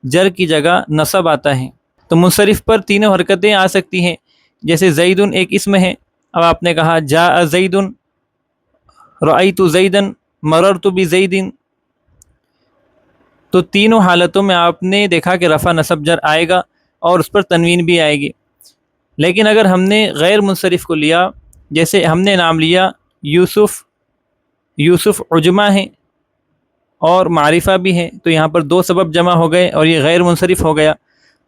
جر کی جگہ نصب آتا ہے۔ تو منصرف پر تینوں حرکتیں آ سکتی ہیں، جیسے زیدن ایک اسم ہے، اب آپ نے کہا جاء زیدن، رأیت زیدن، مررت بزیدن، تو تینوں حالتوں میں آپ نے دیکھا کہ رفع نصب جر آئے گا اور اس پر تنوین بھی آئے گی۔ لیکن اگر ہم نے غیر منصرف کو لیا، جیسے ہم نے نام لیا یوسف، یوسف عجمہ ہے اور معرفہ بھی ہے، تو یہاں پر 2 سبب جمع ہو گئے اور یہ غیر منصرف ہو گیا۔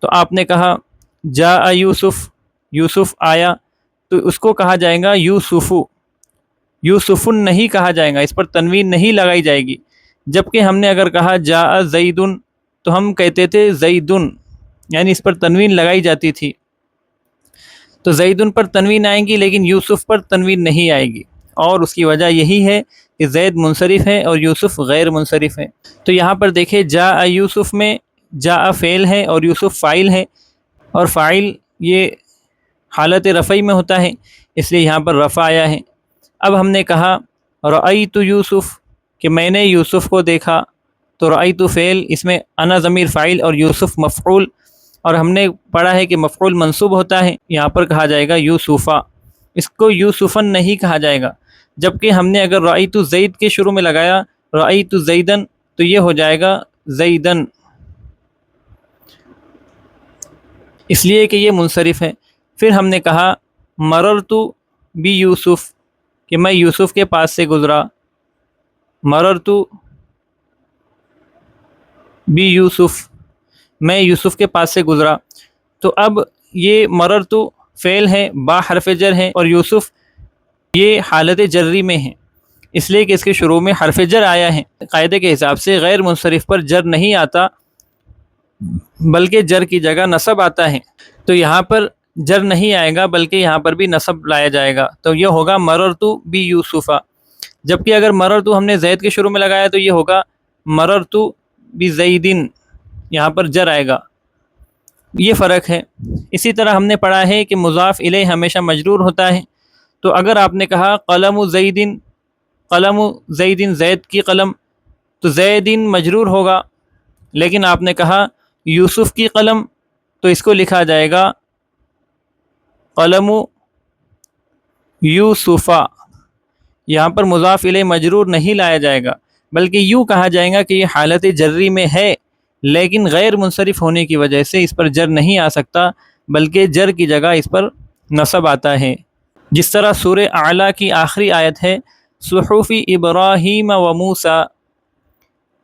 تو آپ نے کہا جاء یوسف، یوسف آیا، تو اس کو کہا جائے گا یوسفو، یوسفن نہیں کہا جائے گا، اس پر تنوین نہیں لگائی جائے گی۔ جبکہ ہم نے اگر کہا جاء زیدن تو ہم کہتے تھے زیدن، یعنی اس پر تنوین لگائی جاتی تھی۔ تو زیدن پر تنوین آئیں گی لیکن یوسف پر تنوین نہیں آئے گی، اور اس کی وجہ یہی ہے کہ زید منصرف ہے اور یوسف غیر منصرف ہے۔ تو یہاں پر دیکھیں جاء یوسف میں جاء فعل ہے اور یوسف فاعل ہے، اور فاعل یہ حالت رفعی میں ہوتا ہے، اس لیے یہاں پر رفع آیا ہے۔ اب ہم نے کہا رأیت یوسف کہ میں نے یوسف کو دیکھا، تو رأیت فعل، اس میں انا ضمیر فاعل اور یوسف مفعول، اور ہم نے پڑھا ہے کہ مفعول منصوب ہوتا ہے، یہاں پر کہا جائے گا یوسفا، اس کو یوسفن نہیں کہا جائے گا۔ جبکہ ہم نے اگر رأیت زید کے شروع میں لگایا رأیت زیدن تو یہ ہو جائے گا زیدن، اس لیے کہ یہ منصرف ہے۔ پھر ہم نے کہا مررت بی یوسف کہ میں یوسف کے پاس سے گزرا، مررت بی یوسف، میں یوسف کے پاس سے گزرا۔ تو اب یہ مررت فعل ہے، با حرف جر ہے، اور یوسف یہ حالت جری میں ہے، اس لیے کہ اس کے شروع میں حرف جر آیا ہے۔ قاعدے کے حساب سے غیر منصرف پر جر نہیں آتا بلکہ جر کی جگہ نصب آتا ہے، تو یہاں پر جر نہیں آئے گا بلکہ یہاں پر بھی نصب لایا جائے گا، تو یہ ہوگا مررت بی یوسفا۔ جبکہ اگر مررت ہم نے زید کے شروع میں لگایا تو یہ ہوگا مررت بی زیدن، یہاں پر جر آئے گا، یہ فرق ہے۔ اسی طرح ہم نے پڑھا ہے کہ مضاف الیہ ہمیشہ مجرور ہوتا ہے، تو اگر آپ نے کہا قلم زیدن، قلم زیدن زید کی قلم، تو زیدن مجرور ہوگا، لیکن آپ نے کہا یوسف کی قلم تو اس کو لکھا جائے گا قلم یوسفا، یہاں پر مضاف الیہ مجرور نہیں لایا جائے گا بلکہ یوں کہا جائے گا کہ یہ حالت جری میں ہے، لیکن غیر منصرف ہونے کی وجہ سے اس پر جر نہیں آ سکتا بلکہ جر کی جگہ اس پر نصب آتا ہے۔ جس طرح سورہ اعلیٰ کی آخری آیت ہے صحف ابراہیم و موسیٰ،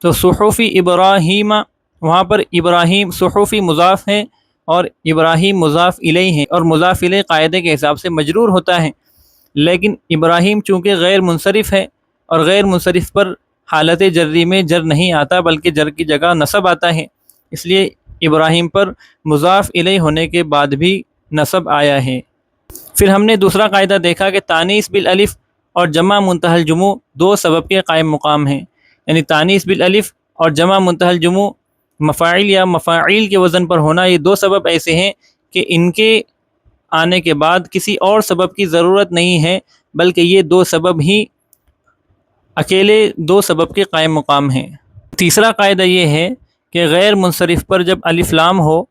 تو صحف ابراہیم، وہاں پر ابراہیم صحفی مضاف ہے اور ابراہیم مضاف الیہ ہے، اور مضاف الیہ قاعدے کے حساب سے مجرور ہوتا ہے، لیکن ابراہیم چونکہ غیر منصرف ہے اور غیر منصرف پر حالت جری میں جر نہیں آتا بلکہ جر کی جگہ نصب آتا ہے، اس لیے ابراہیم پر مضاف الیہ ہونے کے بعد بھی نصب آیا ہے۔ پھر ہم نے دوسرا قاعدہ دیکھا کہ تانیث بالالف اور جمع منتہی الجموع 2 سبب کے قائم مقام ہیں، یعنی تانیث بالالف اور جمع منتہی الجموع مفاعل یا مفاعیل کے وزن پر ہونا، یہ 2 سبب ایسے ہیں کہ ان کے آنے کے بعد کسی اور سبب کی ضرورت نہیں ہے بلکہ یہ 2 سبب ہی اکیلے 2 سبب کے قائم مقام ہیں۔ تیسرا قاعدہ یہ ہے کہ غیر منصرف پر جب الف لام ہو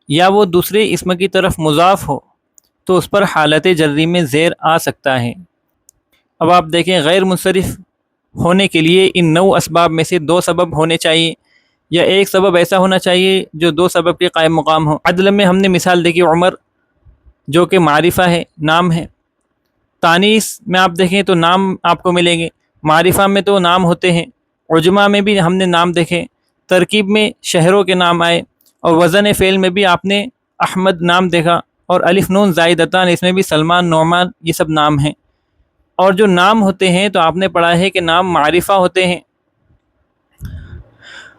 یا وہ دوسرے اسم کی طرف مضاف ہو تو اس پر حالت جری میں زیر آ سکتا ہے۔ اب آپ دیکھیں غیر منصرف ہونے کے لیے ان 9 اسباب میں سے 2 سبب ہونے چاہیے، یا ایک سبب ایسا ہونا چاہیے جو 2 سبب کے قائم مقام ہو۔ عدل میں ہم نے مثال دیکھی عمر، جو کہ معرفہ ہے، نام ہے۔ تانیث میں آپ دیکھیں تو نام آپ کو ملیں گے، معرفہ میں تو نام ہوتے ہیں، عجمہ میں بھی ہم نے نام دیکھے، ترکیب میں شہروں کے نام آئے، اور وزن فعل میں بھی آپ نے احمد نام دیکھا، اور الف نون زائدتان اس میں بھی سلمان، نعمان، یہ سب نام ہیں۔ اور جو نام ہوتے ہیں تو آپ نے پڑھا ہے کہ نام معرفہ ہوتے ہیں،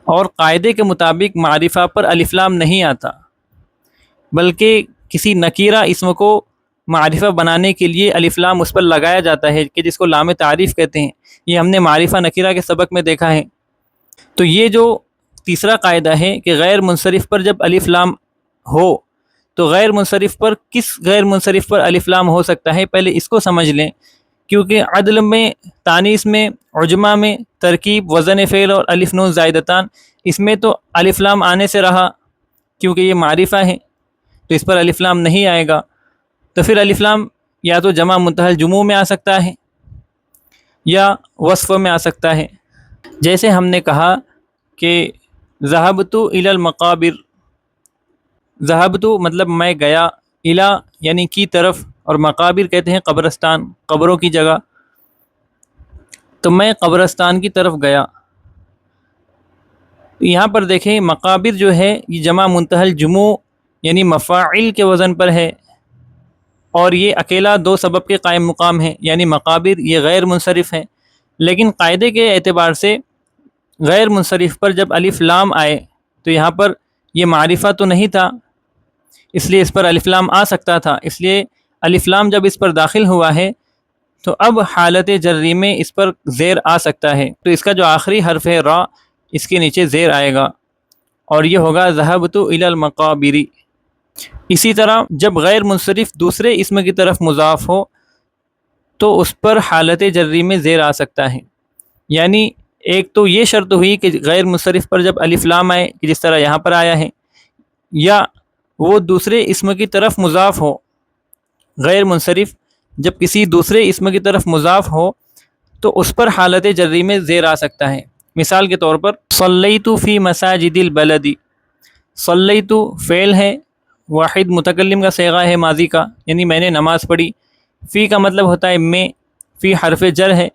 اور قاعدے کے مطابق معرفہ پر الف لام نہیں آتا، بلکہ کسی نکیرہ اسم کو معرفہ بنانے کے لیے الف لام اس پر لگایا جاتا ہے، کہ جس کو لام تعریف کہتے ہیں۔ یہ ہم نے معرفہ نکیرہ کے سبق میں دیکھا ہے۔ تو یہ جو تیسرا قاعدہ ہے کہ غیر منصرف پر جب الف لام ہو تو غیر منصرف پر کس غیر منصرف پر الف لام ہو سکتا ہے، پہلے اس کو سمجھ لیں، کیونکہ عدل میں، تانیث میں، عجمہ میں، ترکیب، وزن فعل اور الف نون زائدتان، اس میں تو الف لام آنے سے رہا کیونکہ یہ معرفہ ہے، تو اس پر الف لام نہیں آئے گا۔ تو پھر الف لام یا تو جمع منتہی الجموع میں آ سکتا ہے یا وصف میں آ سکتا ہے۔ جیسے ہم نے کہا کہ ذہبت الی المقابر، ذہبت مطلب میں گیا، الی یعنی کی طرف، اور مقابر کہتے ہیں قبرستان، قبروں کی جگہ، تو میں قبرستان کی طرف گیا۔ یہاں پر دیکھیں مقابر جو ہے یہ جمع منتہی الجموع یعنی مفاعل کے وزن پر ہے، اور یہ اکیلا 2 سبب کے قائم مقام ہے، یعنی مقابر یہ غیر منصرف ہے۔ لیکن قاعدے کے اعتبار سے غیر منصرف پر جب الف لام آئے تو یہاں پر یہ معرفہ تو نہیں تھا، اس لیے اس پر الف لام آ سکتا تھا، اس لیے الف لام جب اس پر داخل ہوا ہے تو اب حالت جری میں اس پر زیر آ سکتا ہے، تو اس کا جو آخری حرف ہے را، اس کے نیچے زیر آئے گا، اور یہ ہوگا ذہبت الی المقابر۔ اسی طرح جب غیر منصرف دوسرے اسم کی طرف مضاف ہو تو اس پر حالت جری میں زیر آ سکتا ہے، یعنی ایک تو یہ شرط ہوئی کہ غیر منصرف پر جب الف لام آئے کہ جس طرح یہاں پر آیا ہے، یا وہ دوسرے اسم کی طرف مضاف ہو۔ غیر منصرف جب کسی دوسرے اسم کی طرف مضاف ہو تو اس پر حالت جری میں زیر آ سکتا ہے۔ مثال کے طور پر صلیت فی مساجد البلد، صلیت فعل ہے، واحد متکلم کا صیغہ ہے ماضی کا، یعنی میں نے نماز پڑھی، فی کا مطلب ہوتا ہے میں، فی حرف جر ہے،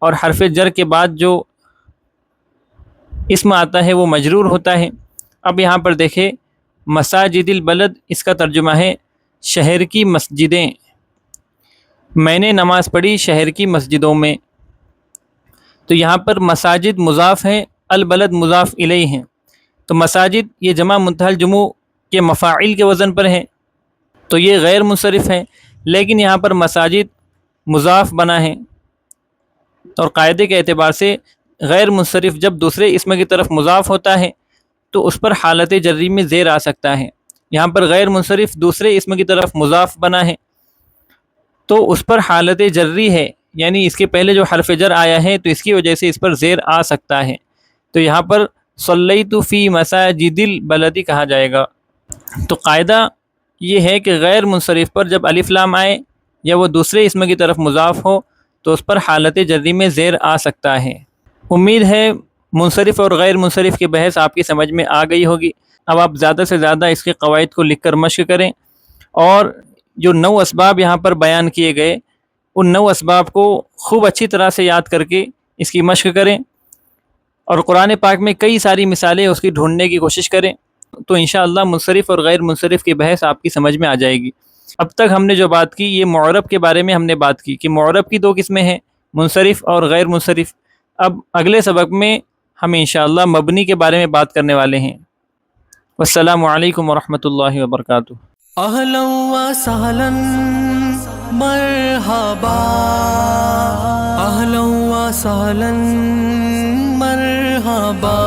اور حرف جر کے بعد جو اسم آتا ہے وہ مجرور ہوتا ہے۔ اب یہاں پر دیکھیں مساجد البلد، اس کا ترجمہ ہے شہر کی مسجدیں، میں نے نماز پڑھی شہر کی مسجدوں میں۔ تو یہاں پر مساجد مضاف ہیں، البلد مضاف الیہ ہیں، تو مساجد یہ جمع منتہی الجموع کے مفاعل کے وزن پر ہے، تو یہ غیر منصرف ہے، لیکن یہاں پر مساجد مضاف بنا ہے، اور قاعدے کے اعتبار سے غیر منصرف جب دوسرے اسم کی طرف مضاف ہوتا ہے تو اس پر حالت جری میں زیر آ سکتا ہے۔ یہاں پر غیر منصرف دوسرے اسم کی طرف مضاف بنا ہے تو اس پر حالت جری ہے، یعنی اس کے پہلے جو حرف جر آیا ہے تو اس کی وجہ سے اس پر زیر آ سکتا ہے، تو یہاں پر صلیت فی مساجد البلد کہا جائے گا۔ تو قاعدہ یہ ہے کہ غیر منصرف پر جب الف لام آئے یا وہ دوسرے اسم کی طرف مضاف ہو تو اس پر حالت جری میں زیر آ سکتا ہے۔ امید ہے منصرف اور غیر منصرف کی بحث آپ کی سمجھ میں آ گئی ہوگی۔ اب آپ زیادہ سے زیادہ اس کے قواعد کو لکھ کر مشق کریں، اور جو 9 اسباب یہاں پر بیان کیے گئے ان 9 اسباب کو خوب اچھی طرح سے یاد کر کے اس کی مشق کریں، اور قرآن پاک میں کئی ساری مثالیں اس کی ڈھونڈنے کی کوشش کریں، تو انشاءاللہ منصرف اور غیر منصرف کی بحث آپ کی سمجھ میں آ جائے گی۔ اب تک ہم نے جو بات کی یہ معرب کے بارے میں ہم نے بات کی کہ معرب کی 2 قسمیں ہیں، منصرف اور غیر منصرف۔ اب اگلے سبق میں ہم انشاءاللہ مبنی کے بارے میں بات کرنے والے ہیں۔ والسلام علیکم ورحمۃ اللہ وبرکاتہ۔ اہلا و سہلا مرحبا، اہلا و سہلا مرحبا۔